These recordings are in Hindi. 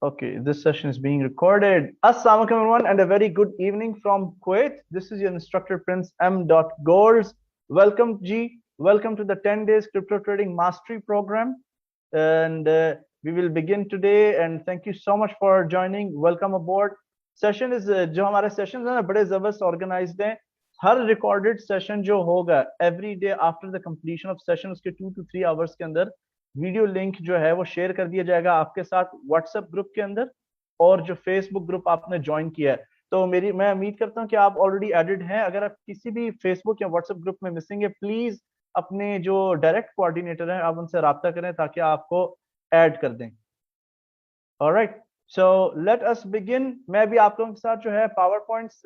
Okay, this session is being recorded. Assalamu alaikum everyone and a very good evening from Kuwait. This is your instructor Prince M. Golds. Welcome G. Welcome to the 10 days crypto trading mastery program. And we will begin today and thank you so much for joining. Welcome aboard. Session is जो हमारे sessions हैं ना बड़े जबरदस्त organized हैं. हर recorded session जो होगा every day after the completion of session उसके 2 to 3 hours के अंदर वीडियो लिंक जो है वो शेयर कर दिया जाएगा आपके साथ व्हाट्सएप ग्रुप के अंदर और जो फेसबुक ग्रुप आपने ज्वाइन किया है। तो मैं उम्मीद करता हूं कि आप ऑलरेडी एडेड हैं। अगर आप किसी भी फेसबुक या व्हाट्सएप ग्रुप में मिसिंग है, प्लीज अपने जो डायरेक्ट कोऑर्डिनेटर हैं आप उनसे राब्ता करें ताकि आपको ऐड कर दें। Alright, so let us begin. मैं भी आप लोगों के साथ जो है पावर पॉइंट्स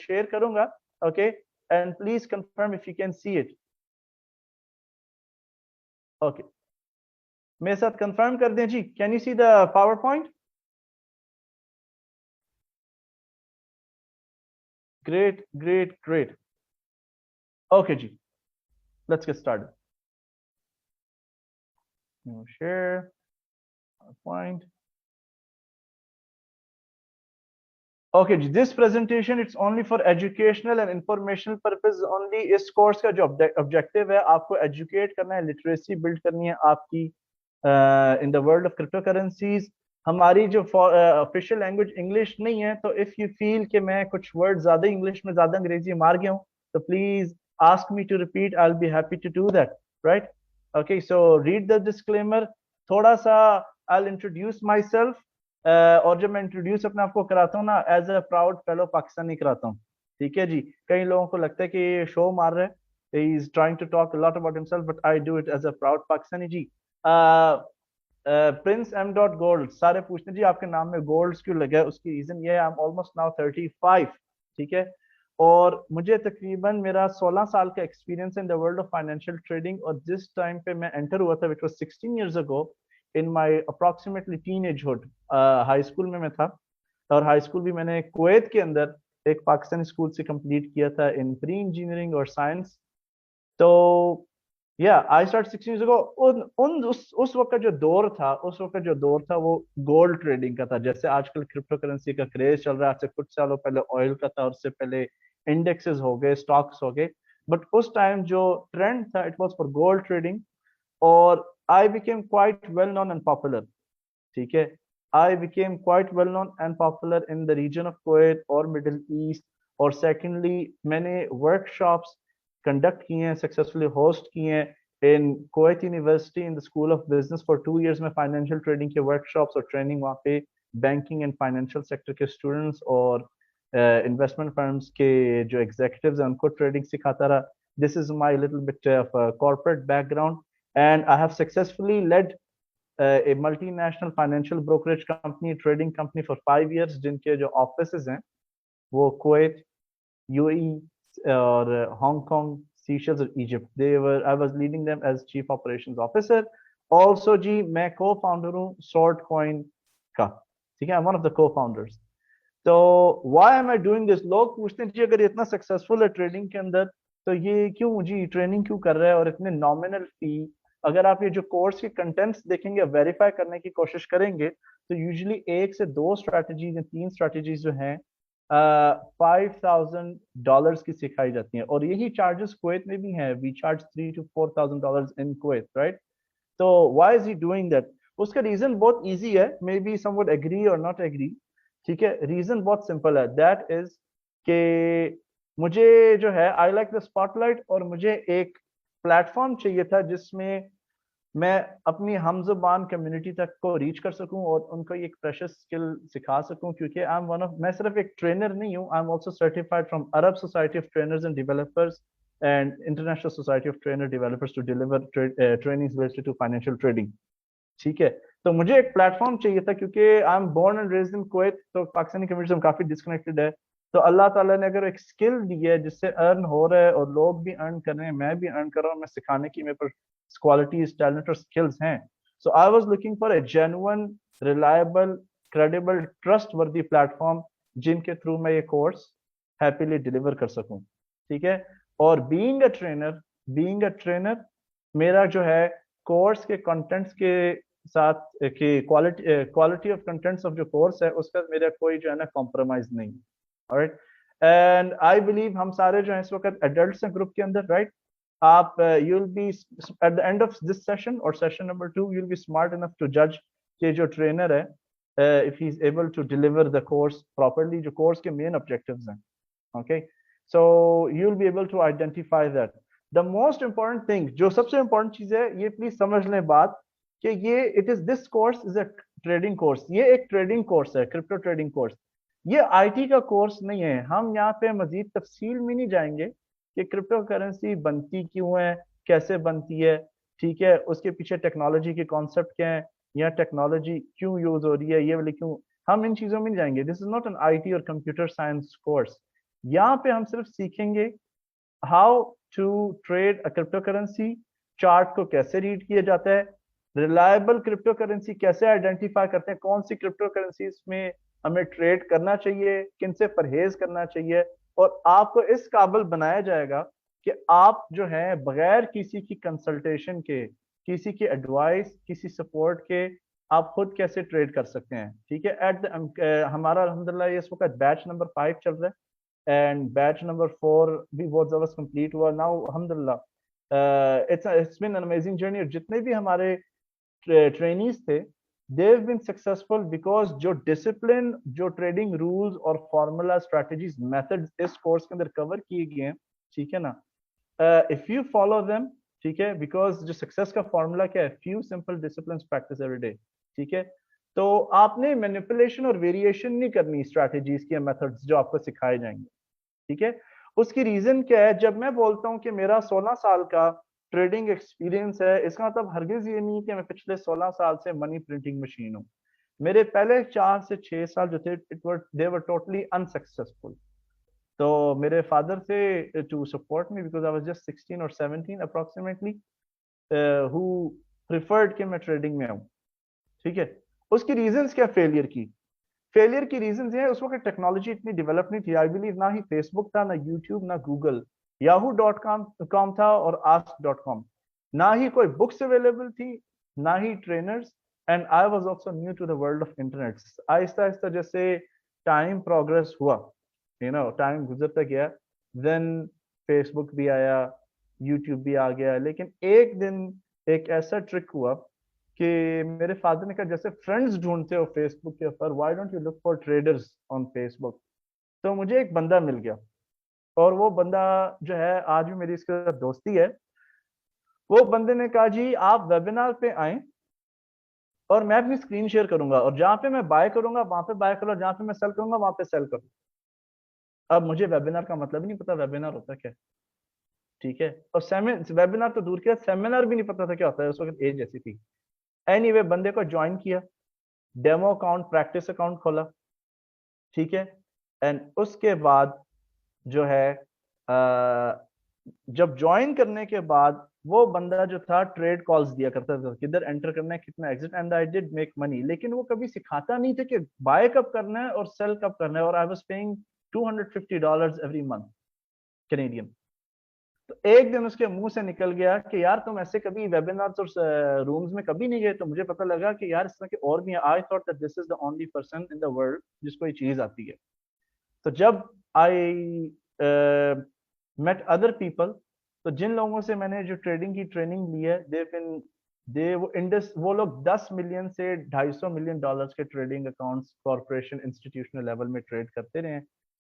शेयर करूंगा। Okay, and please confirm if you can see it. Okay, मेरे साथ कंफर्म कर दें जी। Can you see the power point? Great great great. Okay जी, let's get started. Share point. Okay जी, this presentation it's only for educational and informational purpose only. इस कोर्स का जो ऑब्जेक्टिव है आपको एजुकेट करना है, लिटरेसी बिल्ड करनी है आपकी इन the world of crypto currencies. हमारी जो ऑफिशियल लैंग्वेज इंग्लिश नहीं है, तो इफ यू फील कि मैं कुछ वर्ड ज्यादा इंग्लिश में ज्यादा अंग्रेजी मार गया हूँ तो please ask me to repeat, I will be happy to do that. Right, okay, so read the disclaimer. थोड़ा सा I will introduce myself. और जब मैं इंट्रोड्यूस अपने आप को कराता हूँ ना, as a proud fellow Pakistani कराता हूँ। ठीक है जी, कई लोगों को लगता है कि ये शो मार रहा है, he is trying to talk a lot about himself, but I do it as a proud Pakistani जी। प्रिंस एम डॉट गोल्ड, सारे पूछते हैं जी आपके नाम में गोल्ड क्यों लगा है। उसकी रीजन ये है, आई एम ऑलमोस्ट नाउ 35। ठीक है, और मुझे तकरीबन मेरा 16 साल का experience in the world of financial trading. और जिस टाइम पे मैं एंटर हुआ था, which was 16 years ago in my approximately teenagehood, high school में मैं था। और हाई स्कूल भी मैंने कुवैत के अंदर एक पाकिस्तानी स्कूल से कंप्लीट किया था इन प्री इंजीनियरिंग और साइंस। तो या आई स्टार्ट 16 years ago। उस वक्त का जो दौर था, उस वक्त का जो दौर था वो गोल्ड ट्रेडिंग का था। जैसे आजकल क्रिप्टो करेंसी का क्रेज चल रहा है, आज से कुछ सालों पहले ऑयल का था, और उससे पहले इंडेक्सेस हो गए, स्टॉक्स हो गए। बट उस टाइम जो ट्रेंड था it was for gold trading. और I became quite well known and popular. ठीक है, I became quite well known and popular in the region of Kuwait और मिडिल ईस्ट। और सेकेंडली मैंने वर्कशॉप्स कंडक्ट किए हैं, सक्सेसफुली होस्ट किए हैं in Kuwait University in the school of business for 2 years में। फाइनेंशियल ट्रेडिंग के वर्कशॉप्स और ट्रेनिंग वहाँ पे बैंकिंग एंड फाइनेंशियल सेक्टर के स्टूडेंट्स और इन्वेस्टमेंट फर्म्स के जो एग्जीक्यूटिव्स हैं उनको ट्रेडिंग सिखाता रहा। This is my little bit of corporate background, and I have successfully led a multinational financial brokerage company, trading company for 5 years, जिनके जो ऑफिसेज हैं वो कुवैत, यूएई और हांगकांग, सीशेल्स और Egypt. They were I was leading them as chief operations officer. Also जी मैं को फाउंडर हूँ सॉर्ट कॉइन का। ठीक है, one of the co founders. तो why am I doing this? लोग पूछते हैं जी अगर ये इतना सक्सेसफुल है ट्रेडिंग के अंदर तो ये क्यों जी ट्रेनिंग क्यों कर रहा है और इतने नॉमिनल फी। अगर आप ये जो कोर्स के कंटेंट्स देखेंगे, वेरीफाई करने की कोशिश करेंगे, तो यूजुअली 1 से 2 स्ट्रैटेजीज या 3 स्ट्रैटेजीज जो हैं $5,000 की सिखाई जाती हैं। और यही चार्जेस कुवैत में भी हैं। We charge $3,000 to $4,000 in Kuwait, right? तो why is he doing that? उसका रीजन बहुत इजी है, maybe some would agree और नॉट एग्री। ठीक है, रीजन बहुत सिंपल है, दैट इज के मुझे जो है आई लाइक द स्पॉटलाइट, और मुझे एक प्लेटफॉर्म चाहिए था जिसमें मैं अपनी हम जुबान कम्युनिटी तक को रीच कर सकूं और उनको एक प्रेशियस स्किल सिखा सकूं। क्योंकि आई एम वन ऑफ, मैं सिर्फ एक ट्रेनर नहीं हूं, I am also certified from Arab society of trainers and developers and international society of trainer developers to deliver trainings related to financial trading. ठीक है, तो मुझे एक प्लेटफॉर्म चाहिए था क्योंकि I am born and raised in Kuwait, तो पाकिस्तानी कम्युनिटी से काफी डिस्कनेक्टेड है। तो अल्लाह ताला ने अगर एक स्किल दी है जिससे अर्न हो रहा है और लोग भी अर्न कर रहे हैं, मैं भी अर्न कर रहा हूँ, मैं सिखाने की मेरे पर क्वालिटीज, टैलेंट और स्किल्स हैं। So I was looking for a genuine, reliable, credible, trustworthy platform जिनके थ्रू मैं ये कोर्स हैप्पीली डिलीवर कर सकूं। ठीक है, और बीइंग अ ट्रेनर, मेरा जो है कोर्स के कंटेंट्स के साथ कि क्वालिटी ऑफ कंटेंट्स ऑफ जो कोर्स है उसका मेरा कोई जो है ना कॉम्प्रोमाइज नहीं, राइट। एंड आई बिलीव हम सारे जो है इस वक्त एडल्ट्स हैं ग्रुप के अंदर, राइट। आप you will be at the end of this session और session number 2 you will be smart enough to जज कि जो ट्रेनर है if he is able to deliver the course properly, जो कोर्स के मेन ऑब्जेक्टिव्स हैं, okay. So you will be able to identify that. The most important thing, जो सबसे इंपॉर्टेंट चीज है, ये प्लीज समझ लें बात कि ये it is this course is a trading course, ये एक ट्रेडिंग कोर्स है, क्रिप्टो ट्रेडिंग कोर्स। ये आईटी का कोर्स नहीं है। हम यहाँ पे मजीद तफसील में नहीं जाएंगे कि क्रिप्टो करेंसी बनती क्यों है, कैसे बनती है, ठीक है, उसके पीछे टेक्नोलॉजी के कॉन्सेप्ट क्या है, या टेक्नोलॉजी क्यों यूज हो रही है, ये वाली क्यों, हम इन चीजों में नहीं जाएंगे। This is not an IT और कंप्यूटर साइंस कोर्स। यहाँ पे हम सिर्फ सीखेंगे how to trade a crypto currency, chart को कैसे रीड किया जाता है, रिलायबल क्रिप्टो करेंसी कैसे आइडेंटिफाई करते हैं, कौन सी क्रिप्टो करेंसी में हमें ट्रेड करना चाहिए, किन से परहेज करना चाहिए, और आपको इस काबिल बनाया जाएगा कि आप जो है बगैर किसी की कंसल्टेशन के, किसी की एडवाइस, किसी सपोर्ट के, आप खुद कैसे ट्रेड कर सकते हैं, ठीक है। हमारा अल्हम्दुलिल्लाह ये इस वक्त बैच नंबर 5 चल रहा है एंड बैच नंबर 4 भी बहुत जबरदस्त कंप्लीट हुआ नाउ अल्हम्दुलिल्लाह। It's been an amazing journey. और जितने भी हमारे ट्रेनीज थे they have been successful because जो डिसिप्लिन, जो ट्रेडिंग रूल्स और फार्मूला, स्ट्रेटजीज, मेथड्स इस कोर्स के अंदर कवर किए गए हैं, ठीक है ना, इफ यू फॉलो देम, ठीक है, बिकॉज जो सक्सेस का फॉर्मूला क्या है, few simple discipline practice every day, ठीक है। तो आपने मैनिपुलेशन और वेरिएशन नहीं करनी स्ट्रैटेजीज की मेथड्स जो आपको सिखाए जाएंगे, ठीक है। उसकी रीजन क्या है, जब मैं बोलता हूँ कि मेरा 16 साल का ट्रेडिंग एक्सपीरियंस है, इसका मतलब हरगिज ये नहीं कि मैं पिछले 16 साल से मनी प्रिंटिंग मशीन हूँ। मेरे पहले 4 से 6 साल जो थे दे वर टोटली अनसक्सेसफुल। तो मेरे फादर थे to support me because I was just 16 और 17 अप्रोक्सीमेटली, हु प्रिफर्ड कि मैं ट्रेडिंग में आऊँ, ठीक है। उसकी रीजंस क्या फेलियर की, फेलियर की रीजंस ये है उस वक्त टेक्नोलॉजी इतनी डेवलप नहीं थी, आई बिलीव ना ही फेसबुक था, ना यूट्यूब, ना गूगल, याहू डॉट कॉम था और आस्क डॉट कॉम, ना ही कोई बुक्स अवेलेबल थी, ना ही trainers, and I was also new to the world of internet. आहिस्ता आहिस्ता जैसे टाइम प्रोग्रेस हुआ, टाइम गुजरता गया, देन फेसबुक भी आया, यूट्यूब भी आ गया, लेकिन एक दिन एक ऐसा ट्रिक हुआ कि मेरे फादर ने कहा जैसे फ्रेंड्स ढूंढते हो फेसबुक के ऊपर, why don't you look for traders on Facebook. तो मुझे एक बंदा मिल गया, और वो बंदा जो है आज भी मेरी इसके साथ दोस्ती है। वो बंदे ने कहा जी आप वेबिनार पे आए और मैं अपनी स्क्रीन शेयर करूंगा, और जहां पे मैं बाय करूंगा वहां पे बाय करो, जहां पे मैं सेल करूंगा वहां पे सेल करो। अब मुझे वेबिनार का मतलब ही नहीं पता वेबिनार होता क्या, ठीक है, और वेबिनार तो दूर किया, सेमिनार भी नहीं पता था क्या होता है, उस वक्त एज ऐसी थी। एनीवे बंदे को ज्वाइन किया, डेमो अकाउंट, प्रैक्टिस अकाउंट खोला, ठीक है। एंड उसके बाद जो है जब ज्वाइन करने के बाद वो बंदा जो था ट्रेड कॉल्स दिया करता था, किधर एंटर करना है, कितना exit, and I did make money, लेकिन वो कभी सिखाता नहीं था कि बाय कब करना है और सेल कब करना है, और I was paying $250 every month Canadian. तो एक दिन उसके मुंह से निकल गया कि यार तुम ऐसे कभी वेबिनार्स और रूम्स में कभी नहीं गए, तो मुझे पता लगा कि यार इस तरह के और भी हैं। I thought that this is the only person in the world जिसको ये चीज आती है। तो जब आई मेट अदर पीपल, तो जिन लोगों से मैंने जो ट्रेडिंग की ट्रेनिंग ली है, दे बिन दे वो इंडस वो लोग 10 मिलियन से $250 मिलियन के trading accounts corporation institutional level में ट्रेड करते रहे।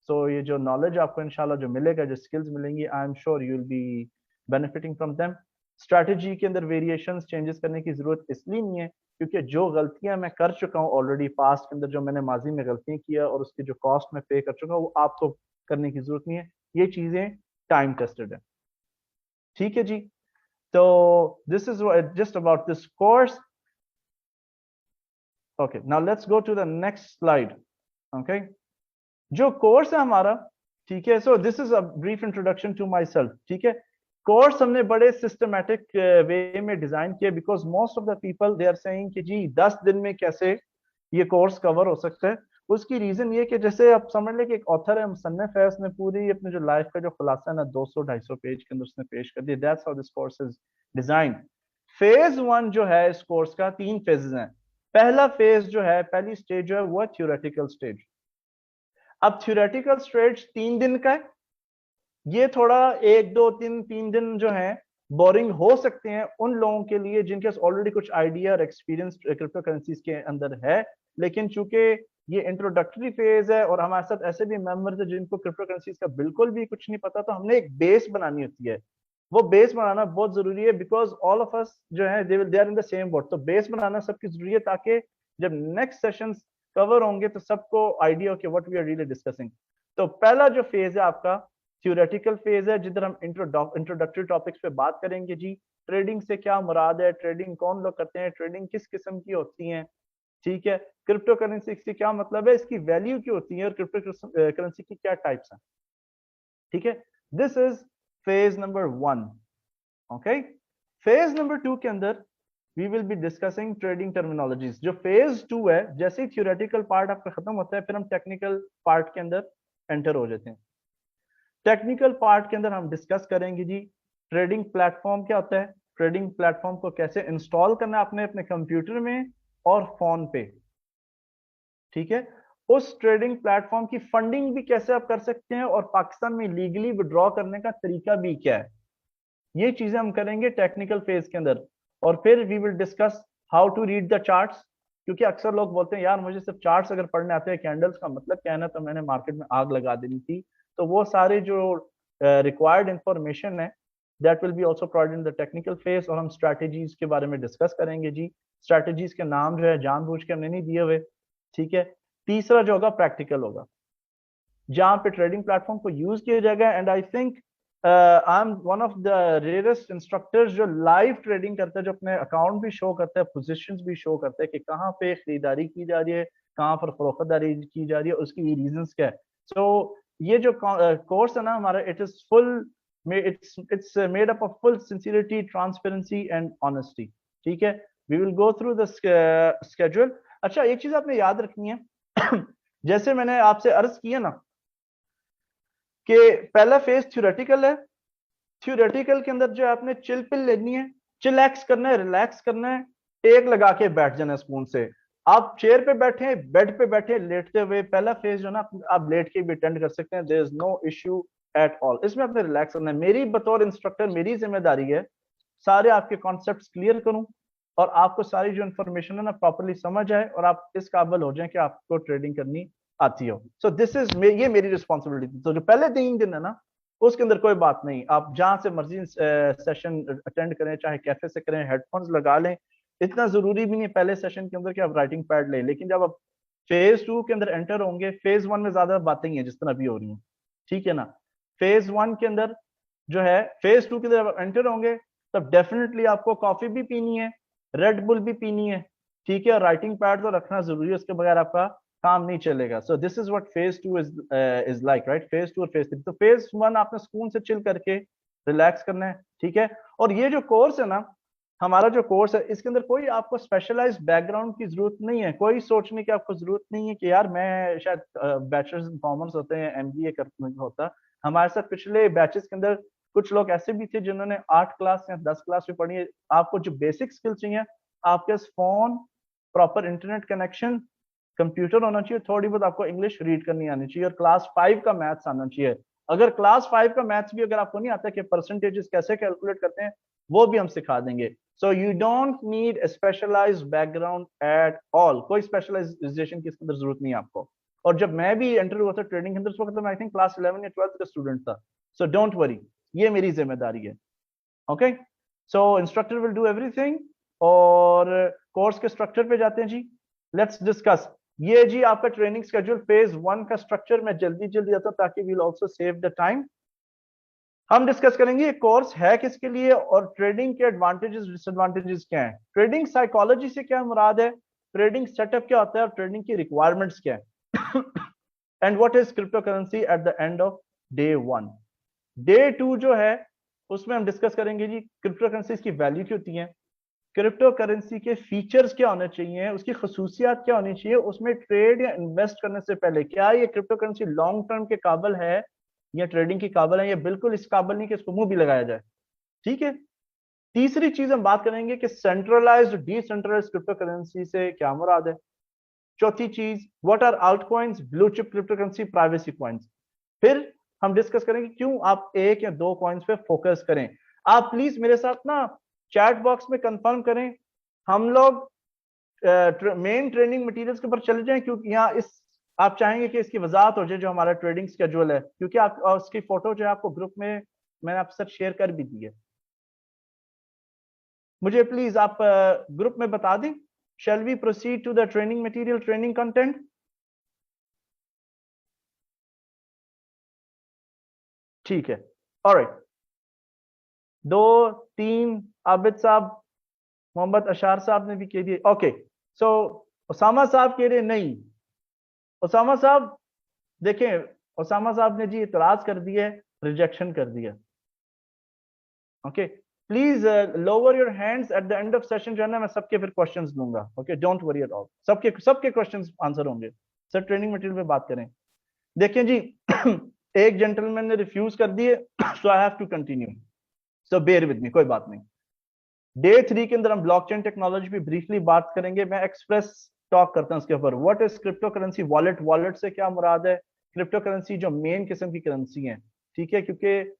सो ये जो नॉलेज आपको इंशाल्लाह जो मिलेगा, जो स्किल्स मिलेंगी, आई am sure you will B benefiting from them. Strategy के अंदर वेरिएशंस चेंजेस करने की जरूरत इसलिए नहीं है क्योंकि जो गलतियां मैं कर चुका हूँ ऑलरेडी पास्ट के अंदर, जो मैंने माजी में गलतियां किया और उसकी जो कॉस्ट मैं पे कर चुका हूँ, वो आपको करने की जरूरत नहीं है। ये चीजें टाइम टेस्टेड है, ठीक है जी। तो this is just about this course. Okay, now let's go to the next slide. Okay, जो कोर्स है हमारा, ठीक है, so this is a brief introduction to myself, ठीक है। कोर्स हमने बड़े सिस्टमेटिक वे में डिजाइन किया because most of the people they are saying कि जी 10 दिन में कैसे ये कोर्स कवर हो सकता है। उसकी रीजन ये कि जैसे आप समझ लें कि एक ऑथर है, मुसन्निफ है, उसने पूरी अपने जो लाइफ का जो खुलासा है ना 200-250 पेज के अंदर उसने पेश कर दिया। That's how this course is design. Phase 1 जो है इस कोर्स का 3 फेजेस हैं। पहला फेज जो है, पहली स्टेज जो है वो थ्योरेटिकल स्टेज। अब थ्योरेटिकल स्टेज 3 दिन का है। ये थोड़ा 1 2 3 3 दिन जो है बोरिंग हो सकते हैं उन लोगों के लिए जिनके पास ऑलरेडी कुछ आइडिया और एक्सपीरियंस क्रिप्टो करेंसीज के अंदर है। लेकिन चूंकि ये इंट्रोडक्टरी फेज है और हमारे साथ ऐसे भी मेंबर्स हैं जिनको क्रिप्टो करेंसीज का बिल्कुल भी कुछ नहीं पता, तो हमने एक बेस बनानी होती है। वो बेस बनाना बहुत जरूरी है, बिकॉज ऑल ऑफ अस जो है they are in the same boat. तो बेस बनाना सबकी जरूरी है ताकि जब नेक्स्ट सेशंस कवर होंगे तो सबको आइडिया हो कि what we are really discussing. तो पहला जो फेज है आपका थ्योरेटिकल फेज है, जिधर हम इंट्रोडक्टरी टॉपिक्स पे बात करेंगे जी। ट्रेडिंग से क्या मुराद है, ट्रेडिंग कौन लोग करते हैं, ट्रेडिंग किस किस्म की होती है, ठीक है। क्रिप्टो करेंसी से क्या मतलब है, इसकी वैल्यू क्या होती है और क्रिप्टो करेंसी की क्या टाइप्स हैं, ठीक है। This is phase number 1। Okay, phase number 2 के अंदर we will be discussing trading terminologies. जो फेज 2 है, जैसे ही थ्योरेटिकल पार्ट आपका खत्म होता है फिर हम टेक्निकल पार्ट के अंदर एंटर हो जाते हैं। टेक्निकल पार्ट के अंदर हम डिस्कस करेंगे जी ट्रेडिंग प्लेटफॉर्म क्या होता है, ट्रेडिंग प्लेटफॉर्म को कैसे इंस्टॉल करना है अपने अपने कंप्यूटर में और फोन पे, ठीक है। उस ट्रेडिंग प्लेटफॉर्म की फंडिंग भी कैसे आप कर सकते हैं और पाकिस्तान में लीगली विड्रॉ करने का तरीका भी क्या है, ये चीजें हम करेंगे टेक्निकल फेज के अंदर। और फिर we will discuss how to read the charts, क्योंकि अक्सर लोग बोलते हैं यार मुझे सिर्फ चार्ट्स अगर पढ़ने आते हैं, कैंडल्स का मतलब क्या है ना, तो मैंने मार्केट में आग लगा देनी थी। तो वो सारे जो रिक्वायर्ड इंफॉर्मेशन है that will be also provided in the technical phase. और हम स्ट्रैटेजीज के बारे में डिस्कस करेंगे जी। स्ट्रैटेजीज के नाम जो है जानबूझ के हमने नहीं दिए हुए, ठीक है। तीसरा जो होगा प्रैक्टिकल होगा, जहां पे ट्रेडिंग प्लेटफॉर्म को यूज किया जाएगा। And I think I am one of the rarest instructors जो लाइव ट्रेडिंग करता है, जो अपने अकाउंट भी शो करता है, पोजीशंस भी शो करता है कि कहाँ पे खरीदारी की जा रही है, कहाँ पर फरोख्तदारी की जा रही है, उसकी रीजंस क्या है। सो ये जो कोर्स है ना हमारा, it is full, it's made up of full sincerity, transparency and honesty, ठीक है। We will go through the schedule. अच्छा, एक चीज आपने याद रखनी है जैसे मैंने आपसे अर्ज किया ना कि पहला फेज थ्योरेटिकल है। थ्योरेटिकल के अंदर जो है आपने चिल पिल लेनी है, चिलैक्स करना है, रिलैक्स करना है, टेक लगा के बैठ जाना स्पून से। आप चेयर पे बैठे, बेड पे बैठे, लेटते हुए, पहला फेज जो ना आप लेट के भी अटेंड कर सकते हैं, there is no issue at all. इसमें आपने रिलैक्स करना है। मेरी बतौर इंस्ट्रक्टर मेरी जिम्मेदारी है सारे आपके कॉन्सेप्ट्स क्लियर करूं और आपको सारी जो इन्फॉर्मेशन है ना प्रॉपरली समझ आए और आप इस काबिल हो जाए कि आपको ट्रेडिंग करनी आती हो। सो दिस इज ये मेरी रिस्पॉन्सिबिलिटी। तो जो पहले 3 दिन है ना उसके अंदर कोई बात नहीं, आप जहां से मर्जी सेशन अटेंड करें, चाहे कैफे से करें, हेडफोन्स लगा लें। इतना जरूरी भी नहीं पहले सेशन के अंदर कि आप राइटिंग पैड लें, लेकिन जब आप फेज 2 के अंदर एंटर होंगे, फेज 1 में ज्यादा बातें ही हैं जिस तरह अभी हो रही हैं, ठीक है ना। फेज 1 के अंदर जो है, फेज 2 के अंदर आप एंटर होंगे तब डेफिनेटली आपको कॉफी भी पीनी है, रेड बुल भी पीनी है, ठीक है। राइटिंग पैड तो रखना जरूरी है, उसके बगैर आपका काम नहीं चलेगा। सो this is what phase 2 is like, right. Phase 2 और फेज 3। तो फेज 1 आपने सुकून से चिल करके रिलैक्स करना है, ठीक है। और ये जो कोर्स है ना, हमारा जो कोर्स है, इसके अंदर कोई आपको स्पेशलाइज्ड बैकग्राउंड की जरूरत नहीं है। कोई सोचने की आपको जरूरत नहीं है कि यार मैं शायद बैचलर्स इन कॉमर्स होते हैं, एमबीए करने होता। हमारे साथ पिछले बैचेस के अंदर कुछ लोग ऐसे भी थे जिन्होंने 8 क्लास या 10 क्लास भी पढ़ी है। आपको जो बेसिक स्किल चाहिए, आपके पास phone, proper internet connection, computer होना चाहिए, थोड़ी बहुत आपको इंग्लिश रीड करनी आनी चाहिए और क्लास 5 का मैथ्स आना चाहिए। अगर क्लास 5 का मैथ्स भी अगर आपको नहीं आता कि परसेंटेजेस कैसे कैलकुलेट करते हैं, वो भी हम सिखा देंगे। So you don't need a specialized background at all। कोई स्पेशलाइजेशन की इसके अंदर जरूरत नहीं है आपको। और जब मैं भी एंटर हुआ था ट्रेनिंग के अंदर, उस वक्त आई थिंक क्लास 11 या 12 का स्टूडेंट था। सो डोंट वरी, ये मेरी जिम्मेदारी है। Okay, so instructor will do everything. और कोर्स के स्ट्रक्चर पे जाते हैं जी, लेट्स डिस्कस। ये जी आपका ट्रेनिंग शेड्यूल फेज 1 का स्ट्रक्चर। मैं जल्दी जल्दी आता हूं ताकि we'll also save the time. हम डिस्कस करेंगे ये कोर्स है किसके लिए और ट्रेडिंग के एडवांटेजेस डिसएडवांटेजेस क्या हैं, ट्रेडिंग साइकोलॉजी से क्या मुराद है, ट्रेडिंग सेटअप क्या होता है और ट्रेडिंग की रिक्वायरमेंट्स क्या है and what is crypto currency eight the end of day 1। Day 2 जो है उसमें हम डिस्कस करेंगे जी क्रिप्टो करेंसी की वैल्यू क्या होती है, क्रिप्टो करेंसी के फीचर्स क्या होने चाहिए, उसकी खसूसियात क्या होनी चाहिए, उसमें ट्रेड या इन्वेस्ट करने से पहले क्या ये क्रिप्टो करेंसी लॉन्ग टर्म के काबिल है या ट्रेडिंग की काबिल है, या बिल्कुल इस काबिल नहीं कि इसको मुंह भी लगाया जाए, ठीक है। तीसरी चीज हम बात करेंगे कि सेंट्रलाइज्ड डिसेंट्रलाइज्ड क्रिप्टो करेंसी से क्या मुराद है। चौथी चीज, what are alt coins, blue chip crypto currency, privacy coins. फिर हम डिस्कस करेंगे क्यों आप एक या दो कॉइन्स पे फोकस करें। आप प्लीज मेरे साथ ना चैट बॉक्स में कंफर्म करें, हम लोग मेन ट्रेनिंग मटेरियल्स के ऊपर चले जाएं, क्योंकि यहाँ इस आप चाहेंगे कि इसकी वजाहत हो जाए जो हमारा ट्रेडिंग स्केड्यूल है, क्योंकि आप उसकी फोटो जो है आपको ग्रुप में मैंने आपके साथ शेयर कर भी दी है। मुझे प्लीज आप ग्रुप में बता दें, shall we proceed to the training material, training content. ठीक है, ऑलराइट। दो, तीन, आबिद साहब, मोहम्मद अशार साहब ने भी कह दिए। ओके, सो उसामा साहब कह रहे नहीं। उसामा साहब देखें, उसामा साहब ने जी इतराज कर दिया है, रिजेक्शन कर दिया। Okay, please lower your hands eight the end of session जो है ना, मैं सबके फिर क्वेश्चंस लूंगा। Okay, don't worry at all, सबके सबके क्वेश्चंस आंसर होंगे। सर ट्रेनिंग मटेरियल पे बात करें। देखें जी एक जेंटलमैन ने रिफ्यूज कर दिए, so I have to continue, so bear with me, कोई बात नहीं। डे 3 के अंदर हम ब्लॉकचेन टेक्नोलॉजी पे ब्रीफली बात करेंगे। मैं एक्सप्रेस टॉक करता हूं उसके ऊपर। What is crypto currency, wallet, wallet से क्या मुराद है, क्रिप्टो करेंसी जो मेन किस्म की करेंसी है। ठीक है, क्योंकि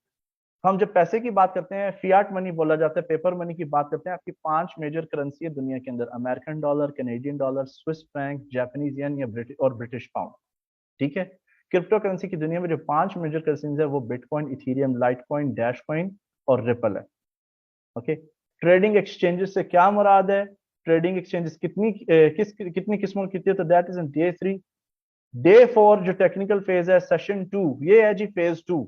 हम जब पैसे की बात करते हैं, फियाट मनी बोला जाता है, पेपर मनी की बात करते हैं, आपकी 5 मेजर करेंसी है दुनिया के अंदर, American dollar, Canadian dollar, Swiss franc, Japanese yen या ब्रिटिश पाउंड। ठीक है, क्रिप्टो करेंसी की दुनिया में जो 5 मेजर करेंसीज है वो bitcoin, Ethereum, Litecoin, dash coin और रिपल है। ओके, ट्रेडिंग एक्सचेंजेस से क्या मुराद है, ट्रेडिंग एक्सचेंजेस कितनी किस्मों की थी, तो that is in day 3। Day 4 जो टेक्निकल फेज है, सेशन 2, ये है जी फेज 2।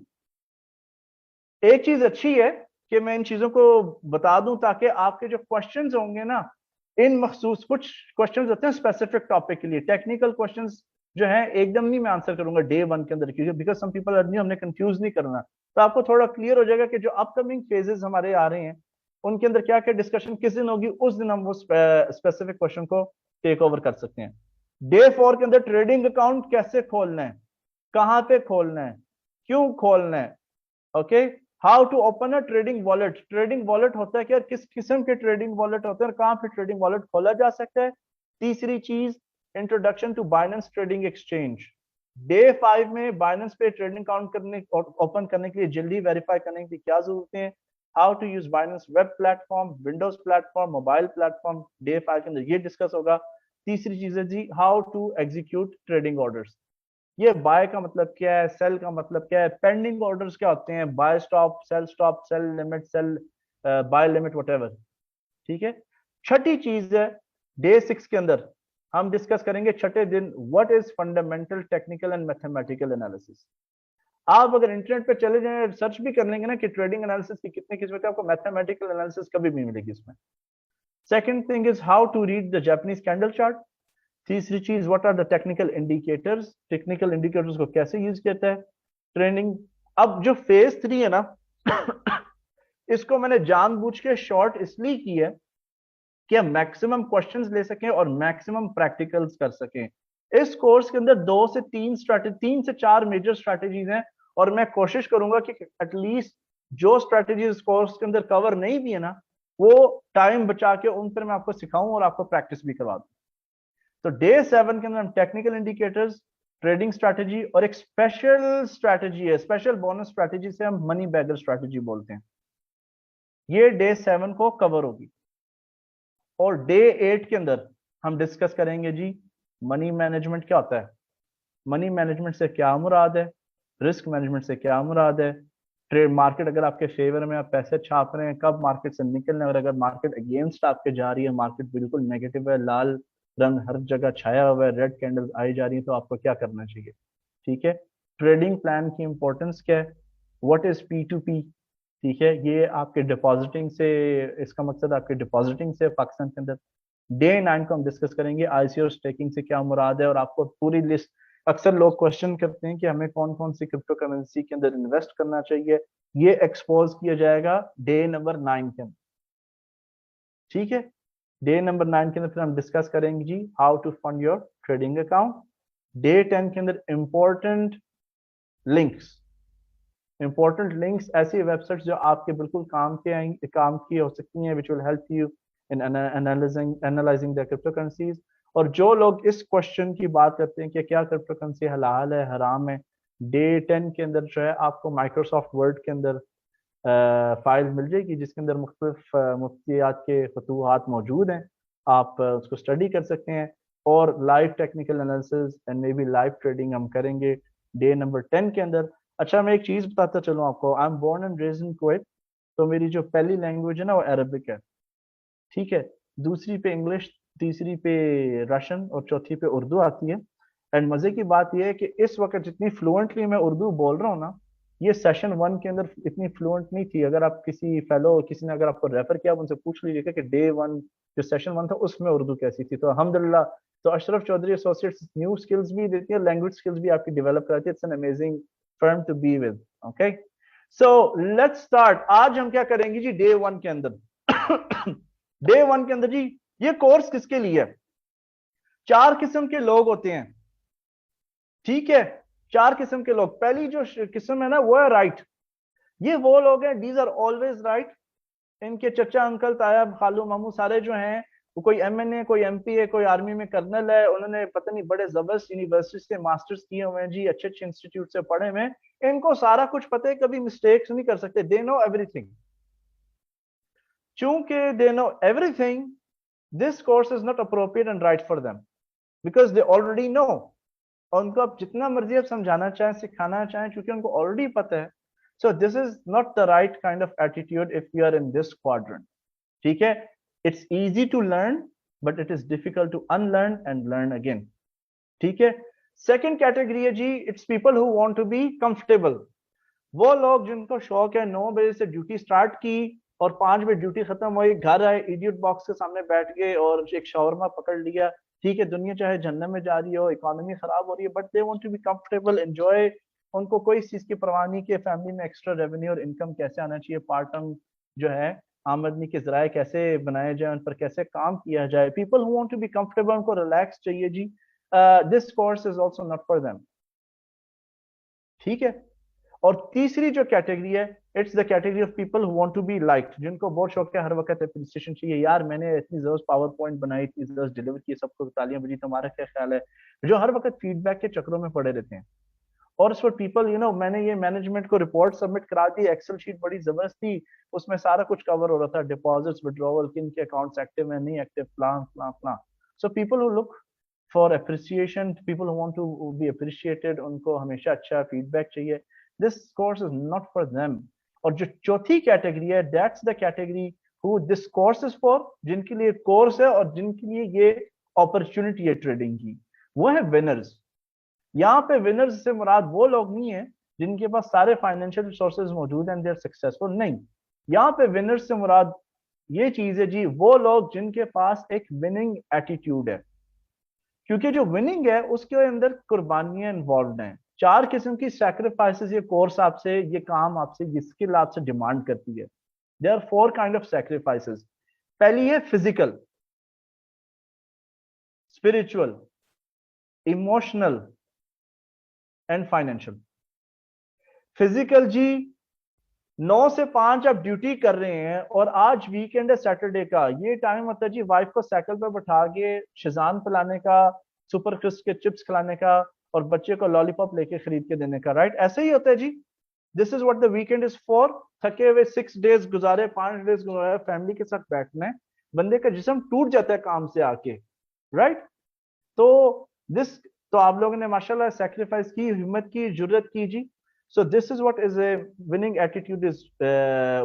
एक चीज अच्छी है कि मैं इन चीजों को बता दूं ताकि आपके जो क्वेश्चंस होंगे ना, इन मखसूस कुछ क्वेश्चंस होते हैं स्पेसिफिक टॉपिक के लिए, टेक्निकल क्वेश्चंस जो है एकदम नहीं मैं आंसर करूंगा डे 1 के अंदर, क्योंकि because some people are new, हमने कंफ्यूज नहीं करना। तो आपको थोड़ा क्लियर हो जाएगा कि जो अपकमिंग फेजेस हमारे आ रहे हैं उनके अंदर क्या क्या डिस्कशन किस दिन होगी, उस दिन हम वो स्पेसिफिक क्वेश्चन को टेक ओवर कर सकते हैं। डे 4 के अंदर ट्रेडिंग अकाउंट कैसे खोलना है, कहां पे खोलना है, क्यों खोलना है। Okay, how to open a trading wallet, trading wallet होता है क्या, किस किस्म के ट्रेडिंग वॉलेट होते हैं और कहां पे ट्रेडिंग वॉलेट खोला जा सकता है। तीसरी चीज, introduction to Binance trading exchange. Day 5 में बाइनेंस पे ट्रेडिंग अकाउंट करने और ओपन करने के लिए जल्दी वेरीफाई करने की क्या जरूरतें हैं, how to use Binance web platform, Windows platform, mobile platform, day 5 के अंदर ये डिस्कस होगा। तीसरी चीज है जी, how to execute trading orders. ये बाय का मतलब क्या है, सेल का मतलब क्या है, पेंडिंग ऑर्डर्स क्या होते हैं, buy stop, sell limit, sell buy limit, whatever. ठीक है, छठी चीज है डे 6 के अंदर हम डिस्कस करेंगे छठे दिन, what is fundamental technical and mathematical analysis. आप अगर इंटरनेट पे चले जाएं, सर्च भी कर लेंगे ना कि ट्रेडिंग एनालिसिस की कितने किस्म के, आपको मैथमेटिकल एनालिसिस कभी भी मिलेगी इसमें। Second thing is how to read the Japanese candle chart. तीसरी चीज, what are the technical indicators, technical indicators को कैसे यूज करता है ट्रेनिंग। अब जो फेज 3 है ना इसको मैंने जानबूझ के शॉर्ट इसलिए की है कि हम मैक्सिमम क्वेश्चंस ले सकें और मैक्सिमम प्रैक्टिकल्स कर सकें। इस कोर्स के अंदर 2 से 3 से 4 मेजर स्ट्रैटेजीज हैं और मैं कोशिश करूंगा कि एटलीस्ट जो स्ट्रैटेजीज इस कोर्स के अंदर कवर नहीं भी है ना, वो टाइम बचा के उन पर मैं आपको सिखाऊं और आपको प्रैक्टिस भी करवा दूं। तो डे 7 के अंदर हम टेक्निकल इंडिकेटर्स, ट्रेडिंग स्ट्रैटेजी और एक स्पेशल स्ट्रैटेजी है, स्पेशल बोनस स्ट्रैटेजी से हम मनी बैगर स्ट्रैटेजी बोलते हैं, ये डे 7 को कवर होगी। और डे 8 के अंदर हम डिस्कस करेंगे जी मनी मैनेजमेंट क्या होता है, मनी मैनेजमेंट से क्या मुराद है, रिस्क मैनेजमेंट से क्या मुराद है, ट्रेड मार्केट अगर आपके फेवर में आप पैसे छाप रहे हैं कब मार्केट से निकलना है, और अगर मार्केट अगेंस्ट आपके जा रही है, मार्केट बिल्कुल नेगेटिव है, लाल रंग हर जगह छाया हुआ है, रेड कैंडल्स आई जा रही है, तो आपको क्या करना चाहिए। ठीक है, ट्रेडिंग प्लान की इंपॉर्टेंस क्या है, व्हाट इज P2P। ठीक है, ये आपके डिपॉजिटिंग से, इसका मकसद आपके डिपॉजिटिंग से पाकिस्तान के अंदर। डे 9 को हम डिस्कस करेंगे ICO स्टेकिंग से क्या मुराद है, और आपको पूरी लिस्ट, अक्सर लोग क्वेश्चन करते हैं कि हमें कौन कौन सी क्रिप्टो करेंसी के अंदर इन्वेस्ट करना चाहिए, ये एक्सपोज किया जाएगा डे नंबर 9 के अंदर। ठीक है, डे नंबर 9 के अंदर फिर हम डिस्कस करेंगे जी how to fund your trading account. Day 10 के अंदर इंपॉर्टेंट लिंक्स, इंपॉर्टेंट लिंक्स, ऐसी वेबसाइट्स जो आपके बिल्कुल काम की हो सकती हैं, which will help you in analysing the cryptocurrencies. और जो लोग इस क्वेश्चन की बात करते हैं कि क्या क्रिप्टो करेंसी हलाल है हराम है, डे 10 के अंदर जो है आपको माइक्रोसॉफ्ट वर्ड के अंदर फाइल मिल जाएगी जिसके अंदर मुख्तलिफ मुफ्तियात के फतूहात मौजूद हैं। आप उसको स्टडी कर सकते हैं और live technical analysis and may be live trading हम करेंगे डे नंबर 10 के अंदर। अच्छा, मैं एक चीज बताता चलूँ आपको, I am born and raised in Kuwait, तो मेरी जो पहली लैंग्वेज है ना वो अरबिक है, ठीक है। दूसरी पे इंग्लिश, तीसरी पे रशियन और चौथी पे उर्दू आती है। एंड मजे की बात यह है कि इस वक्त जितनी फ्लुएंटली मैं उर्दू बोल रहा हूँ ना, ये सेशन 1 के अंदर इतनी फ्लुएंट नहीं थी। अगर आप किसी ने अगर आपको रेफर किया, आप उनसे पूछ लीजिएगा कि डे 1 जो सेशन 1 था उसमें उर्दू कैसी थी। तो अल्हम्दुलिल्लाह, तो Ashraf Chaudhry associates new skills भी देती है, लैंग्वेज स्किल्स भी आपकी डेवलप कराती है। It's an amazing firm to be with. Okay, so let's start. आज हम क्या करेंगे जी डे 1 के अंदर? डे 1 के अंदर जी ये कोर्स किसके लिए है? 4 किस्म के लोग होते हैं, ठीक है। 4 किस्म के लोग। पहली जो किस्म है ना वो है राइट। ये वो लोग हैं, दीज आर ऑलवेज राइट। इनके चचा अंकल ताया खालू मामू सारे जो हैं, वो कोई एमएनए, कोई एमपी है, कोई आर्मी में कर्नल है, उन्होंने पता नहीं बड़े जबरदस्त यूनिवर्सिटी से मास्टर्स किए हुए हैं जी, अच्छे अच्छे इंस्टीट्यूट से पढ़े हुए हैं, इनको सारा कुछ पता है, कभी मिस्टेक्स नहीं कर सकते। They know everything. चूंकि they know everything, this course is not appropriate and right for them, because they already know. और उनको आप जितना मर्जी आप समझाना चाहें, सिखाना चाहें, क्योंकि उनको ऑलरेडी पता है। So this is not the right kind of attitude if you are in this quadrant, ठीक है। It's easy to learn but it is difficult to unlearn and learn again, ठीक है। सेकेंड कैटेगरी है जी, it's people who want to be comfortable. वो लोग जिनको शौक है 9 बजे से ड्यूटी स्टार्ट की और 5 बजे ड्यूटी खत्म हुई, घर आए, इडियट बॉक्स के सामने बैठ गए और एक शावरमा पकड़ लिया, ठीक है। दुनिया चाहे जन्नत में जा रही हो, इकोनॉमी खराब हो रही है, but they want to be comfortable, enjoy. उनको कोई इस चीज की परवाह नहीं कि फैमिली में एक्स्ट्रा रेवेन्यू और इनकम कैसे आना चाहिए, पार्ट टाइम जो है आमदनी के जराए कैसे बनाए जाए, उन पर कैसे काम किया जाए। People who want to be comfortable, उनको रिलैक्स चाहिए जी। This course is also not for them, ठीक है। और तीसरी जो कैटेगरी है, it's the category of people who want to be liked, जिनको बहुत शौक है, हर वक्त एप्रिसिएशन चाहिए। यार मैंने इतनी जबरदस्त पावर पॉइंट बनाई, इतनी जबरदस्त डिलीवर की, सबको तालियां बजी, तुम्हारा क्या ख्याल है? जो हर वक्त फीडबैक के चक्रों में पड़े रहते हैं। और इस पर पीपल, मैंने ये मैनेजमेंट को रिपोर्ट सबमिट करा दी, एक्सेल शीट बड़ी जबरदस्त थी, उसमें सारा कुछ कवर हो रहा था, डिपॉजिट्स, विड्रॉवल, किन के अकाउंट्स एक्टिव है, नहीं active, plan plan plan. So people who look for appreciation, people who want to be appreciated, उनको हमेशा अच्छा फीडबैक चाहिए। This course is not for them. और जो चौथी कैटेगरी है, that's the category who this course is for, जिनके लिए कोर्स है और जिनके लिए ये अपॉर्चुनिटी है ट्रेडिंग की, वो है विनर्स। यहाँ पे विनर्स से मुराद वो लोग नहीं है जिनके पास सारे फाइनेंशियल रिसोर्सेज मौजूद हैं, दे आर सक्सेसफुल, नहीं। यहाँ पे विनर्स से मुराद ये चीज है जी, वो लोग जिनके पास एक विनिंग एटीट्यूड है। क्योंकि जो विनिंग है उसके अंदर कुर्बानियां इन्वॉल्व हैं। 4 किस्म की सैक्रिफाइसेस ये कोर्स आपसे, ये काम आपसे, ये स्किल आपसे डिमांड करती है। There are 4 kind of sacrifices. पहली है physical, spiritual, emotional and financial. Physical जी, 9 से 5 आप ड्यूटी कर रहे हैं और आज वीकेंड है सैटरडे का, ये टाइम होता है जी वाइफ को साइकिल पर बैठा के शिजान पिलाने का, सुपर क्रिस्प के चिप्स खिलाने का और बच्चे को लॉलीपॉप लेके खरीद के देने का, राइट? ऐसे ही होता है जी। This is what the weekend is for. थके हुए 6 डेज गुजारे, 5 डेज गुजारे, फैमिली के साथ बैठना है, बंदे का जिस्म टूट जाता है काम से आके, राइट? तो दिस, तो आप लोगों ने माशाल्लाह सेक्रीफाइस की, हिम्मत की, जुर्रत की जी। So this is what is a winning attitude is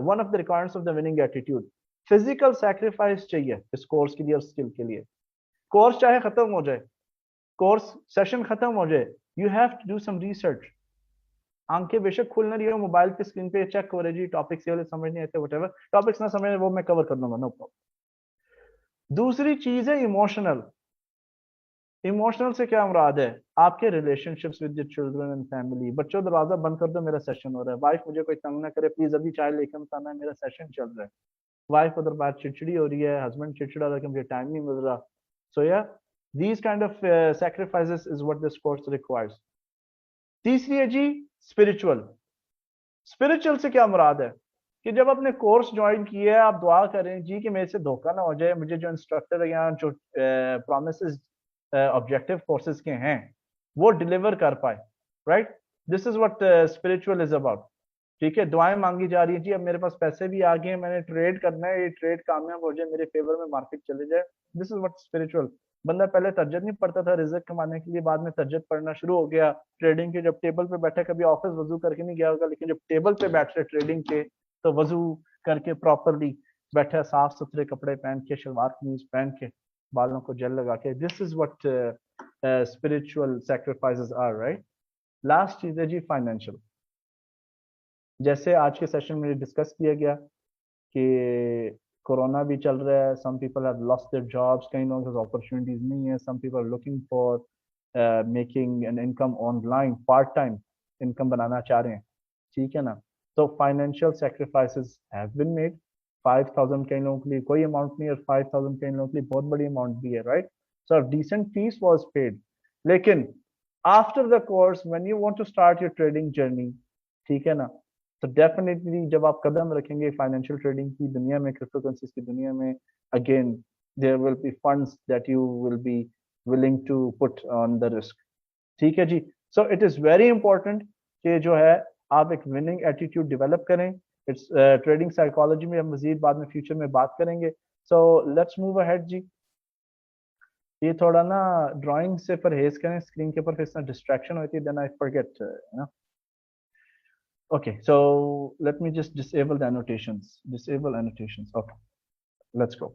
one of the requirements of the winning attitude. Physical sacrifice चाहिए इस कोर्स के लिए और स्किल के लिए। कोर्स चाहे खत्म हो जाए, कोर्स सेशन खत्म हो जाए, you have to do some research. आंखें बेशक खुल ना रही हो, मोबाइल की स्क्रीन पे चेक हो रहे जी, टॉपिक्स ये वाले समझ नहीं आते, व्हाटएवर टॉपिक्स ना समझ, वो मैं कवर कर लूंगा, नो प्रॉब्लम। दूसरी चीज है इमोशनल। इमोशनल से क्या मुराद है? आपके relationships with your children and family. बच्चों दरवाजा बंद कर दो, मेरा सेशन हो रहा है। वाइफ मुझे कोई तंग ना करे प्लीज, अभी चाय लेकर मत आना, मेरा सेशन चल रहा है। वाइफ उधर बात चिड़चिड़ी हो रही है, हस्बैंड चिड़चिड़ा रहा है कि मुझे टाइम नहीं मिल रहा। सो या these kind of sacrifices is what this course requires. तीसरी है जी स्पिरिचुअल। स्पिरिचुअल से क्या मुराद है कि जब आपने कोर्स ज्वाइन किया है आप दुआ करें जी कि मेरे से धोखा ना हो जाए, मुझे जो इंस्ट्रक्टर या जो प्रोमिसेस ऑब्जेक्टिव कोर्सेज के हैं वो डिलीवर कर पाए, right. This is what spiritual is about. ठीक है, दुआएं मांगी जा रही है जी, अब मेरे पास पैसे भी आ गए हैं, मैंने ट्रेड करना है, ये ट्रेड कामयाब हो जाए, मेरे फेवर में मार्केट चले जाए। This is what spiritual. बंदा पहले तज्जद नहीं पढ़ता था रिजक कमाने के लिए, बाद में तज्जद पढ़ना शुरू हो गया ट्रेडिंग के। जब टेबल पे बैठा, कभी ऑफिस वजू करके नहीं गया होगा, लेकिन जब टेबल पे बैठ रहे ट्रेडिंग के तो वजू करके प्रॉपरली बैठा, साफ सुथरे कपड़े पहन के, शलवार कमीज पहन के, बालों को जेल लगा के। This is what spiritual sacrifices are, right. Last चीज है जी फाइनेंशियल। जैसे आज के सेशन में डिस्कस किया गया कि कोरोना भी चल रहा है, some people have lost their jobs, कई लोगों के पास अपॉर्चुनिटीज नहीं है, some people are looking for making an income online, part time income बनाना चाह रहे हैं, ठीक है ना। तो financial sacrifices have been made. 5,000 कई लोगों के लिए कोई अमाउंट नहीं है, और 5,000 कई लोगों के लिए बहुत बड़ी अमाउंट भी है, right. So decent fees was paid. लेकिन after the course when you want to start your trading journey, ठीक है ना, तो डेफिनेटली जब आप कदम रखेंगे फाइनेंशियल ट्रेडिंग की दुनिया में, क्रिप्टो करेंसीज की दुनिया में, again there will be funds that you will be willing to put on the risk, ठीक है जी। So it is very important कि जो है आप एक विनिंग एटीट्यूड डेवलप करें। इट्स ट्रेडिंग साइकोलॉजी में हम मजीद बाद में फ्यूचर में बात करेंगे। सो लेट्स मूव अहेड जी। ये थोड़ा ना ड्राइंग से परहेज करें, स्क्रीन के ऊपर फिर इतना डिस्ट्रैक्शन होती है, देन आई फॉरगेट ना। Okay, so let me just disable the annotations. Disable annotations. Okay, let's go.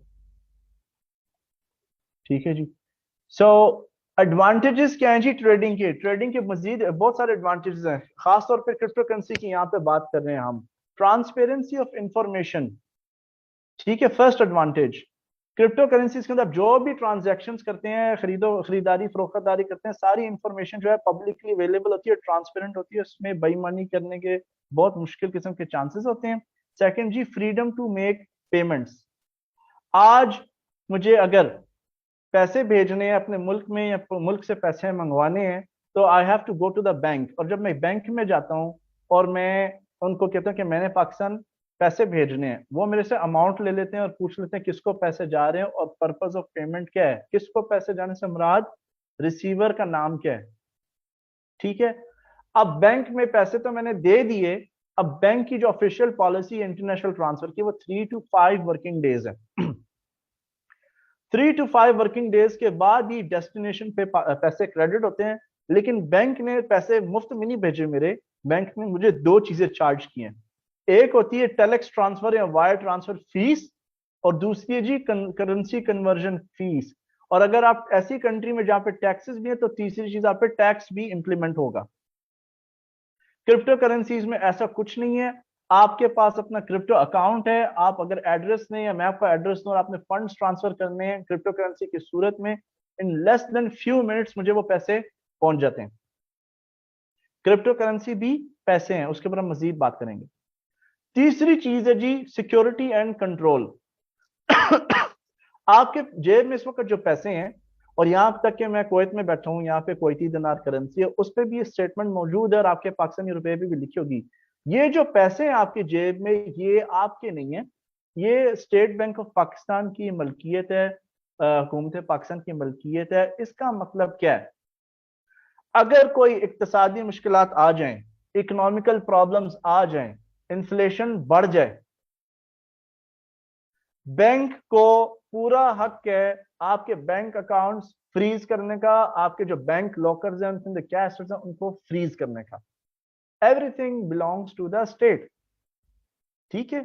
ठीक है जी। So एडवांटेजेस क्या हैं जी ट्रेडिंग के? ट्रेडिंग के मजीद बहुत सारे एडवांटेजेस हैं, खासतौर पर क्रिप्टो करेंसी की यहाँ पे बात कर रहे हैं हम। ट्रांसपेरेंसी ऑफ इंफॉर्मेशन, ठीक है, फर्स्ट एडवांटेज। क्रिप्टो करेंसीज के अंदर जो भी ट्रांजैक्शंस करते हैं, खरीदारी फरोख्तदारी करते हैं, सारी इंफॉर्मेशन जो है पब्लिकली अवेलेबल होती है, ट्रांसपेरेंट होती है, उसमें बेईमानी करने के बहुत मुश्किल किस्म के चांसेस होते हैं। Second G, freedom to make payments. आज मुझे अगर पैसे भेजने हैं अपने मुल्क में, या मुल्क से पैसे मंगवाने हैं, तो I have to go to the bank. और जब मैं बैंक में जाता हूँ और मैं उनको कहता हूँ कि मैंने पाकिस्तान पैसे भेजने हैं, वो मेरे से अमाउंट ले लेते हैं और पूछ लेते हैं किसको पैसे जा रहे हैं और पर्पस ऑफ पेमेंट क्या है। किसको पैसे जाने से मुराद, रिसीवर का नाम क्या है, ठीक है। अब बैंक में पैसे तो मैंने दे दिए, अब बैंक की जो ऑफिशियल पॉलिसी है इंटरनेशनल ट्रांसफर की, वो 3 to 5 वर्किंग डेज है। 3 to 5 वर्किंग डेज के बाद ही डेस्टिनेशन पे पैसे क्रेडिट होते हैं। लेकिन बैंक ने पैसे मुफ्त में नहीं भेजे मेरे, बैंक ने मुझे दो चीजें चार्ज की हैं। एक होती है टेलेक्स ट्रांसफर या वायर ट्रांसफर फीस, और दूसरी है जी करेंसी कन्वर्जन फीस। और अगर आप ऐसी कंट्री में जहां पे टैक्सेस भी है, तो तीसरी चीज आप पे टैक्स भी इंप्लीमेंट होगा। क्रिप्टो करेंसीज में ऐसा कुछ नहीं है। आपके पास अपना क्रिप्टो अकाउंट है, आप अगर एड्रेस ने या मैं आपको एड्रेस दूं और आपने फंड्स ट्रांसफर करने हैं क्रिप्टो करेंसी की सूरत में, in less than few minutes मुझे वो पैसे पहुंच जाते हैं। क्रिप्टो करेंसी भी पैसे हैं, उसके ऊपर हम मजीद बात करेंगे। तीसरी चीज है जी सिक्योरिटी एंड कंट्रोल। आपके जेब में इस वक्त जो पैसे हैं, और यहां तक कि मैं कुवैत में बैठा हूं, यहाँ पे कुवैती दिनार करेंसी है, उस पर भी ये स्टेटमेंट मौजूद है और आपके पाकिस्तानी रुपए भी लिखी होगी। ये जो पैसे हैं आपकी जेब में, ये आपके नहीं है, ये स्टेट बैंक ऑफ पाकिस्तान की मलकियत है, हुकूमत पाकिस्तान की मलकियत है। इसका मतलब क्या है? अगर कोई इक्तसादी मुश्किलात आ जाएं, इकोनॉमिकल प्रॉब्लम्स आ जाएं, इन्फ्लेशन बढ़ जाए, बैंक को पूरा हक है आपके बैंक अकाउंट्स फ्रीज करने का, आपके जो बैंक लॉकर्स हैं उनके अंदर क्या एसेट्स हैं उनको फ्रीज करने का। Everything belongs to the state, ठीक है।